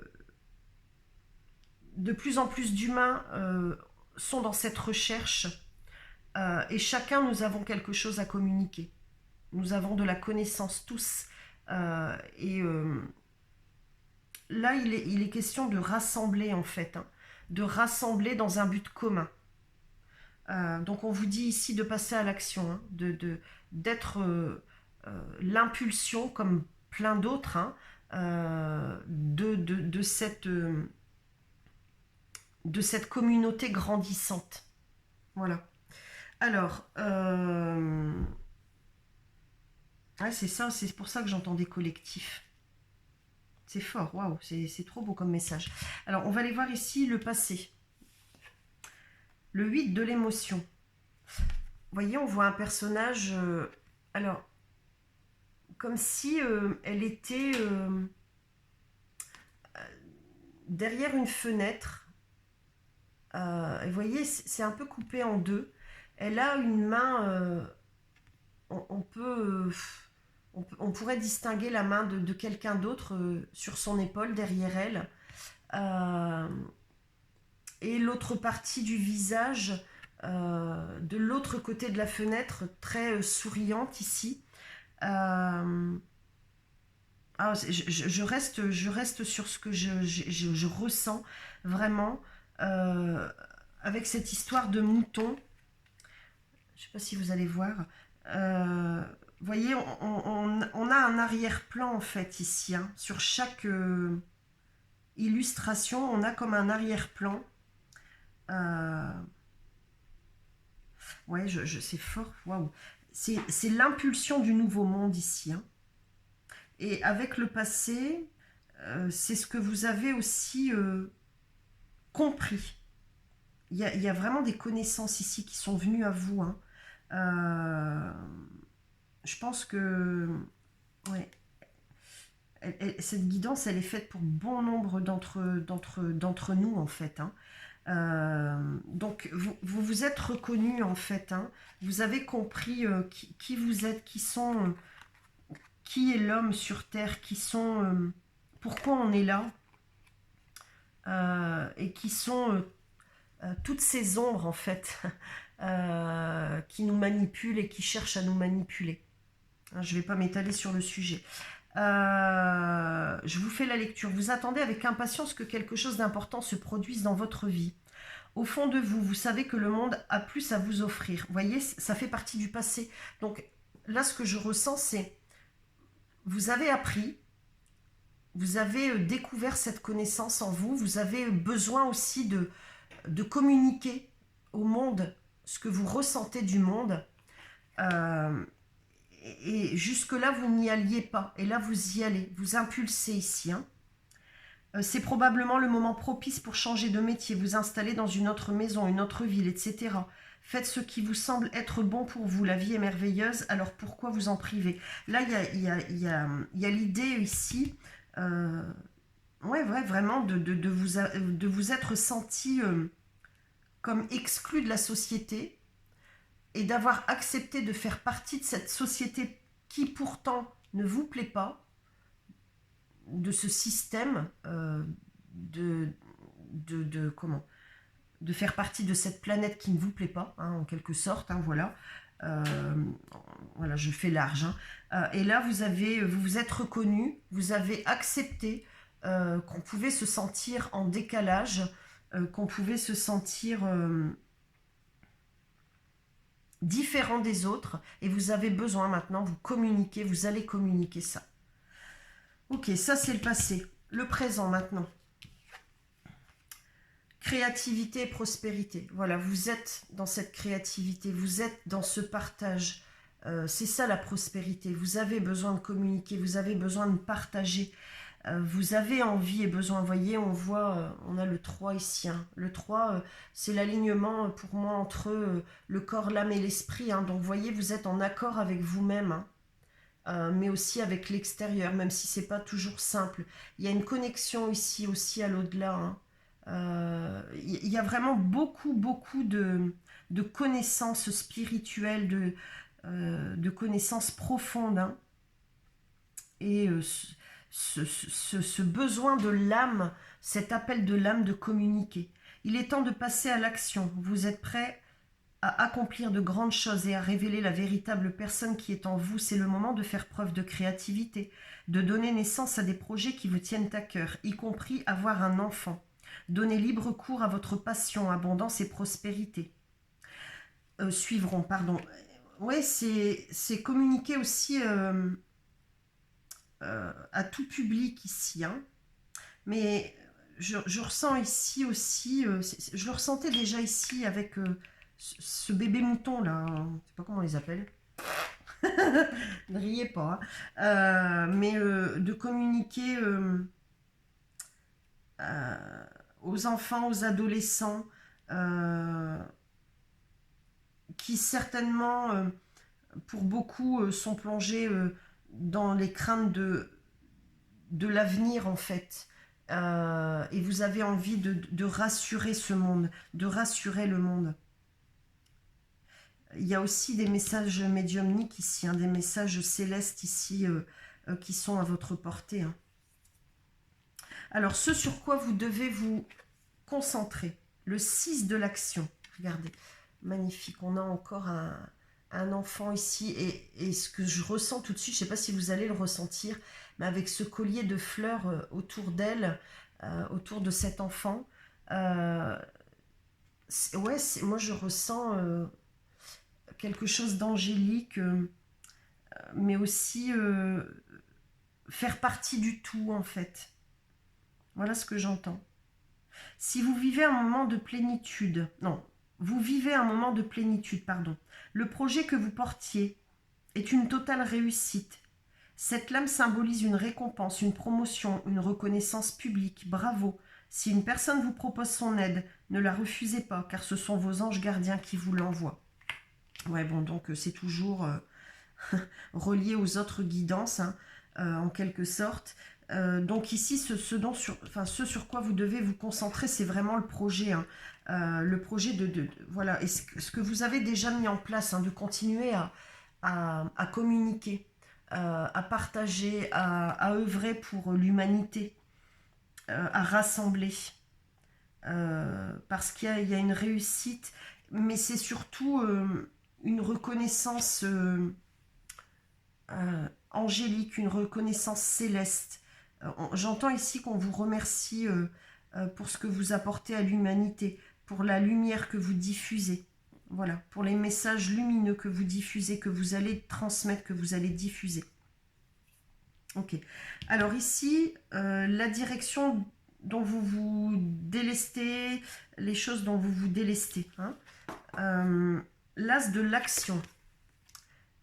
plus en plus d'humains sont dans cette recherche. Et chacun, nous avons quelque chose à communiquer. Nous avons de la connaissance tous. Là, il est question de rassembler, en fait. De rassembler dans un but commun. Donc, on vous dit ici de passer à l'action. D'être l'impulsion, comme plein d'autres, de cette communauté grandissante. Voilà. Alors, c'est ça, c'est pour ça que j'entendais collectif. C'est fort, waouh, c'est trop beau comme message. Alors, on va aller voir ici le passé. Le 8 de l'émotion. Vous voyez, on voit un personnage, alors, comme si elle était derrière une fenêtre. Vous voyez, c'est un peu coupé en deux. Elle a une main, on pourrait distinguer la main de quelqu'un d'autre sur son épaule, derrière elle. Et l'autre partie du visage, de l'autre côté de la fenêtre, très souriante ici. Ah, je reste sur ce que je ressens vraiment avec cette histoire de mouton. Je ne sais pas si vous allez voir. Vous voyez, on a un arrière-plan en fait ici. Hein. Sur chaque illustration, on a comme un arrière-plan. Ouais, c'est fort. Waouh. C'est l'impulsion du nouveau monde ici. Hein. Et avec le passé, c'est ce que vous avez aussi compris. Il y a vraiment des connaissances ici qui sont venues à vous. Hein. Je pense que ouais, cette guidance, elle est faite pour bon nombre d'entre nous, en fait. Hein. Donc, vous êtes reconnu, en fait. Hein. Vous avez compris qui vous êtes, qui est l'homme sur Terre, pourquoi on est là, et qui sont toutes ces ombres, en fait, qui nous manipulent et qui cherchent à nous manipuler. Je ne vais pas m'étaler sur le sujet. Je vous fais la lecture. Vous attendez avec impatience que quelque chose d'important se produise dans votre vie. Au fond de vous, vous savez que le monde a plus à vous offrir. Vous voyez, ça fait partie du passé. Donc là, ce que je ressens, c'est vous avez appris, vous avez découvert cette connaissance en vous, vous avez besoin aussi de communiquer au monde ce que vous ressentez du monde. Et jusque-là, vous n'y alliez pas. Et là, vous y allez. Vous impulsez ici. Hein. C'est probablement le moment propice pour changer de métier, vous installer dans une autre maison, une autre ville, etc. Faites ce qui vous semble être bon pour vous. La vie est merveilleuse, alors pourquoi vous en priver? Là, il y a l'idée ici, ouais, vraiment, de vous être senti comme exclu de la société et d'avoir accepté de faire partie de cette société qui pourtant ne vous plaît pas, de ce système comment, de faire partie de cette planète qui ne vous plaît pas, hein, en quelque sorte, hein, voilà. Voilà, je fais large. Hein. Et là, vous vous êtes reconnu, vous avez accepté qu'on pouvait se sentir en décalage, qu'on pouvait se sentir différent des autres, et vous avez besoin maintenant, vous communiquez, vous allez communiquer ça. Ok, ça c'est le passé. Le présent maintenant. Créativité et prospérité. Voilà, vous êtes dans cette créativité, vous êtes dans ce partage. C'est ça la prospérité. Vous avez besoin de communiquer, vous avez besoin de partager. Vous avez envie et besoin. Vous voyez, on a le 3 ici. Hein. Le 3, c'est l'alignement pour moi entre le corps, l'âme et l'esprit. Hein. Donc vous voyez, vous êtes en accord avec vous-même. Hein. Mais aussi avec l'extérieur, même si c'est pas toujours simple. Il y a une connexion ici aussi à l'au-delà. Hein. Il y a vraiment beaucoup de connaissances spirituelles, de connaissances profondes. Hein. Et ce besoin de l'âme, cet appel de l'âme de communiquer. Il est temps de passer à l'action. Vous êtes prêts à accomplir de grandes choses et à révéler la véritable personne qui est en vous. C'est le moment de faire preuve de créativité, de donner naissance à des projets qui vous tiennent à cœur, y compris avoir un enfant. Donnez libre cours à votre passion, abondance et prospérité. Suivront, pardon. Ouais, c'est communiquer aussi à tout public ici. Hein. Mais je ressens ici aussi, je le ressentais déjà ici avec... ce bébé mouton là, je ne sais pas comment on les appelle, ne riez pas, hein. Mais de communiquer aux enfants, aux adolescents, qui certainement, pour beaucoup, sont plongés dans les craintes de l'avenir en fait. Et vous avez envie de rassurer ce monde, de rassurer le monde. Il y a aussi des messages médiumniques ici, hein, des messages célestes ici qui sont à votre portée. Hein. Alors, ce sur quoi vous devez vous concentrer, le 6 de l'action. Regardez, magnifique, on a encore un enfant ici, et ce que je ressens tout de suite, je ne sais pas si vous allez le ressentir, mais avec ce collier de fleurs autour d'elle, autour de cet enfant, euh, ouais, moi je ressens quelque chose d'angélique, mais aussi faire partie du tout en fait. Voilà ce que j'entends. Si vous vivez un moment de plénitude, non, vous vivez un moment de plénitude, pardon. Le projet que vous portiez est une totale réussite. Cette lame symbolise une récompense, une promotion, une reconnaissance publique. Bravo. Si une personne vous propose son aide, ne la refusez pas, car ce sont vos anges gardiens qui vous l'envoient. Ouais, bon, donc c'est toujours relié aux autres guidances, hein, en quelque sorte. Donc ici, ce sur quoi vous devez vous concentrer, c'est vraiment le projet. Hein. Le projet voilà, et ce que vous avez déjà mis en place, hein, de continuer à communiquer, à partager, à œuvrer pour l'humanité, à rassembler. Parce qu'il y a une réussite, mais c'est surtout une reconnaissance angélique, une reconnaissance céleste. J'entends ici qu'on vous remercie pour ce que vous apportez à l'humanité, pour la lumière que vous diffusez, voilà, pour les messages lumineux que vous diffusez, que vous allez transmettre, que vous allez diffuser. Ok. Alors ici, la direction dont vous vous délestez, les choses dont vous vous délestez. Hein. L'as de l'action.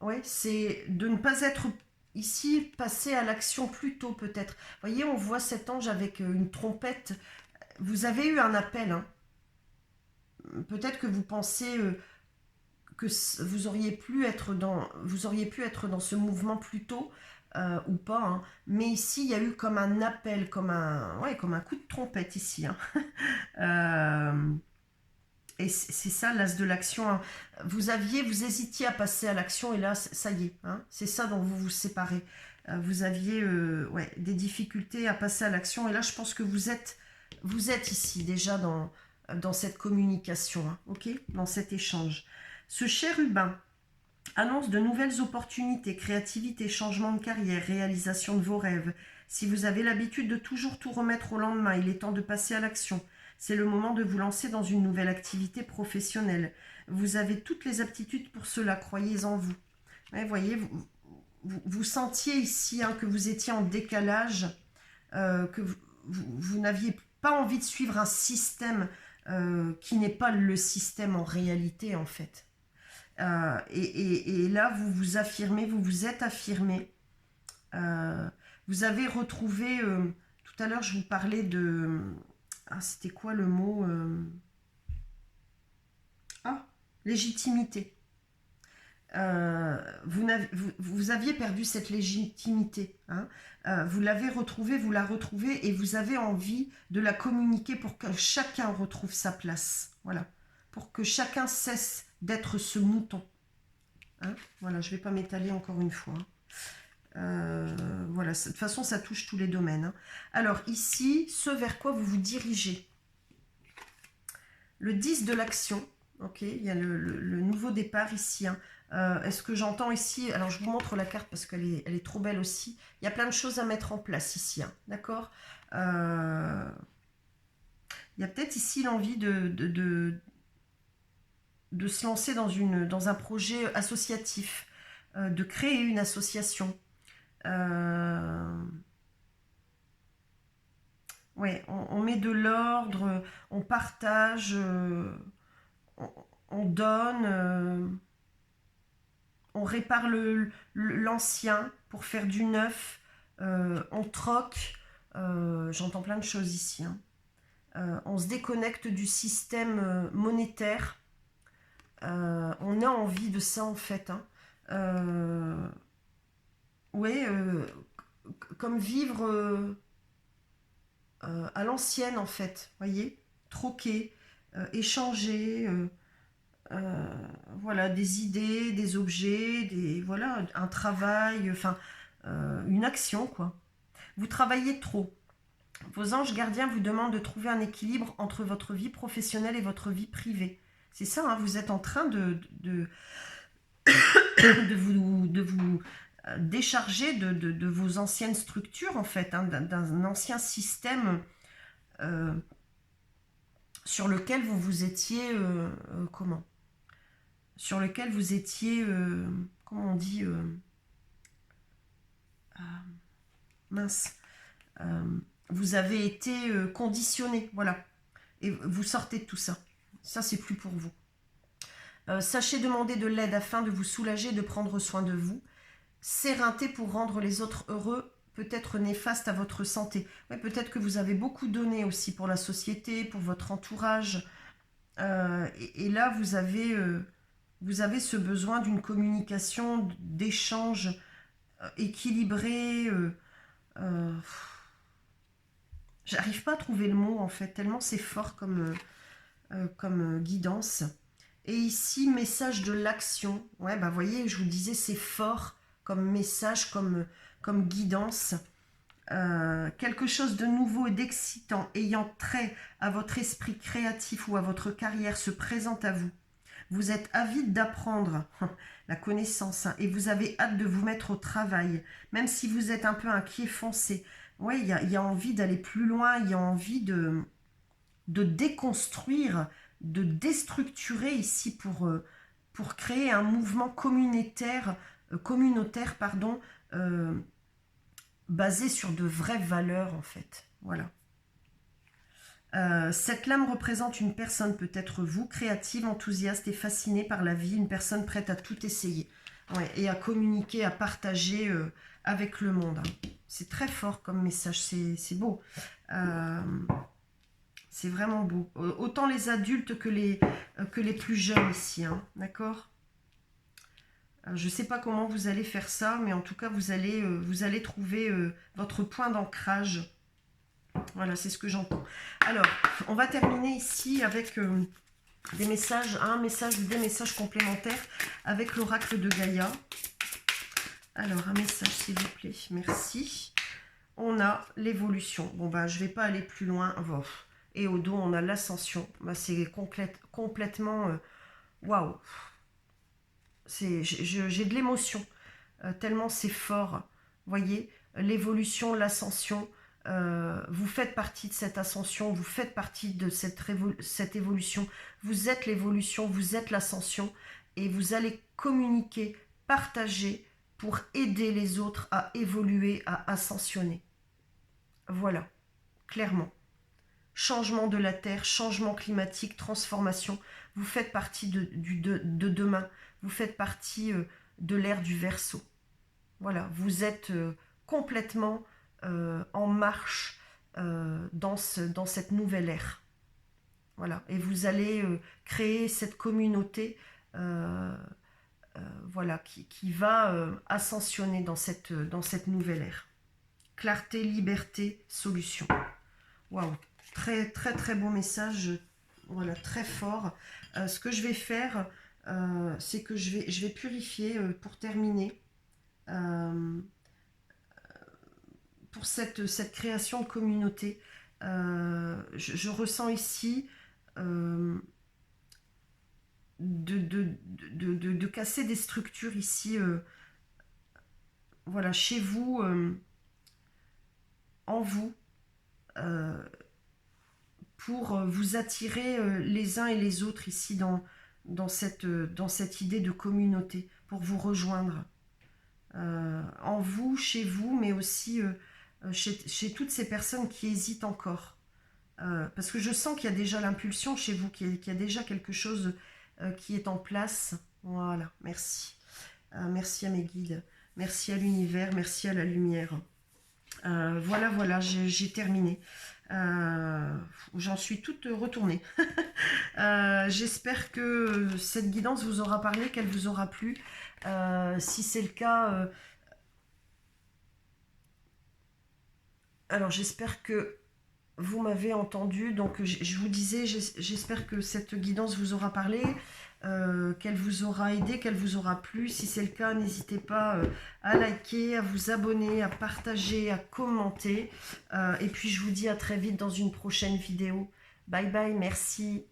Oui, c'est de ne pas être ici, passer à l'action plus tôt peut-être. Vous voyez, on voit cet ange avec une trompette. Vous avez eu un appel. Hein. Peut-être que vous pensez que vous auriez pu être dans ce mouvement plus tôt. Ou pas, hein. Mais ici il y a eu comme un appel, comme un coup de trompette ici. Hein. Et c'est ça l'as de l'action. Hein. Vous hésitiez à passer à l'action et là ça y est. Hein. C'est ça dont vous vous séparez. Vous aviez des difficultés à passer à l'action et là je pense que vous êtes ici déjà dans cette communication, hein, ok, dans cet échange. Ce chérubin annonce de nouvelles opportunités, créativité, changement de carrière, réalisation de vos rêves. Si vous avez l'habitude de toujours tout remettre au lendemain, il est temps de passer à l'action. C'est le moment de vous lancer dans une nouvelle activité professionnelle. Vous avez toutes les aptitudes pour cela, croyez en vous. Ouais, voyez, vous sentiez ici hein, que vous étiez en décalage, que vous n'aviez pas envie de suivre un système qui n'est pas le système en réalité en fait. Et là, vous vous affirmez, vous vous êtes affirmé. Vous avez retrouvé, tout à l'heure, je vous parlais de... c'était quoi le mot légitimité. Vous aviez perdu cette légitimité. Hein. Vous l'avez retrouvée, vous la retrouvez et vous avez envie de la communiquer pour que chacun retrouve sa place. Voilà. Pour que chacun cesse d'être ce mouton. Hein, voilà, je ne vais pas m'étaler encore une fois. Voilà, de toute façon, ça touche tous les domaines. Hein. Alors ici, ce vers quoi vous vous dirigez. Le 10 de l'action. Ok, il y a le nouveau départ ici. Hein. Est-ce que j'entends ici... Alors, je vous montre la carte parce qu'elle est trop belle aussi. Il y a plein de choses à mettre en place ici. Hein, d'accord. Il y a peut-être ici l'envie de se lancer dans un projet associatif, de créer une association. Ouais, on met de l'ordre, on partage, on donne, on répare l'ancien pour faire du neuf, on troque, j'entends plein de choses ici. Hein. On se déconnecte du système monétaire. On a envie de ça en fait. Hein. Ouais, comme vivre à l'ancienne en fait, voyez, troquer, échanger, voilà, des idées, des objets, voilà, un travail, enfin, une action quoi. Vous travaillez trop. Vos anges gardiens vous demandent de trouver un équilibre entre votre vie professionnelle et votre vie privée. C'est ça, hein, vous êtes en train de vous décharger de vos anciennes structures, en fait, hein, d'un ancien système sur lequel vous vous étiez... comment sur lequel vous étiez... comment on dit mince. Vous avez été conditionné, voilà. Et vous sortez de tout ça. Ça, c'est plus pour vous. Sachez demander de l'aide afin de vous soulager, de prendre soin de vous. S'éreinter pour rendre les autres heureux peut être néfaste à votre santé. Ouais, peut-être que vous avez beaucoup donné aussi pour la société, pour votre entourage. Et là, vous avez ce besoin d'une communication, d'échange équilibré. J'arrive pas à trouver le mot, en fait, tellement c'est fort comme guidance. Et ici, message de l'action. Ouais, bah voyez, je vous disais, c'est fort comme message, comme guidance. Quelque chose de nouveau et d'excitant ayant trait à votre esprit créatif ou à votre carrière se présente à vous. Vous êtes avide d'apprendre la connaissance, hein, et vous avez hâte de vous mettre au travail, même si vous êtes un peu inquiet, foncé. Ouais, il y a envie d'aller plus loin, il y a envie de déconstruire, de déstructurer ici pour créer un mouvement communautaire, basé sur de vraies valeurs, en fait. Voilà. Cette lame représente une personne, peut-être vous, créative, enthousiaste et fascinée par la vie, une personne prête à tout essayer, ouais, et à communiquer, à partager avec le monde. Hein. C'est très fort comme message, c'est beau. C'est vraiment beau. Autant les adultes que les plus jeunes ici, hein, d'accord ? Je ne sais pas comment vous allez faire ça, mais en tout cas, vous allez trouver votre point d'ancrage. Voilà, c'est ce que j'entends. Alors, on va terminer ici avec des messages complémentaires avec l'oracle de Gaïa. Alors, un message, s'il vous plaît. Merci. On a l'évolution. Bon, bah, je ne vais pas aller plus loin. Et au dos, on a l'ascension. Bah, c'est complètement... Waouh. J'ai de l'émotion. Tellement c'est fort. Voyez, l'évolution, l'ascension... vous faites partie de cette ascension, vous faites partie de cette évolution, vous êtes l'évolution, vous êtes l'ascension, et vous allez communiquer, partager pour aider les autres à évoluer, à ascensionner. Voilà, clairement. Changement de la Terre, changement climatique, transformation, vous faites partie de demain, vous faites partie de l'ère du Verseau. Voilà, vous êtes complètement... en marche dans cette nouvelle ère. Voilà. Et vous allez créer cette communauté voilà, qui va ascensionner dans cette nouvelle ère. Clarté, liberté, solution. Waouh, très très très bon message, voilà, très fort. Ce que je vais faire, c'est que je vais purifier pour terminer. Pour cette création de communauté. Je ressens ici de casser des structures ici, voilà, chez vous, en vous, pour vous attirer les uns et les autres ici dans cette idée de communauté, pour vous rejoindre. En vous, chez vous, mais aussi chez toutes ces personnes qui hésitent encore. Parce que je sens qu'il y a déjà l'impulsion chez vous, qu'il y a déjà quelque chose qui est en place. Voilà, merci. Merci à mes guides, merci à l'univers, merci à la lumière. Voilà, j'ai terminé. J'en suis toute retournée. J'espère que cette guidance vous aura parlé, qu'elle vous aura plu. Si c'est le cas, alors j'espère que vous m'avez entendu. Donc je vous disais, j'espère que cette guidance vous aura parlé, qu'elle vous aura aidé, qu'elle vous aura plu. Si c'est le cas, n'hésitez pas à liker, à vous abonner, à partager, à commenter. Et puis je vous dis à très vite dans une prochaine vidéo. Bye bye, merci.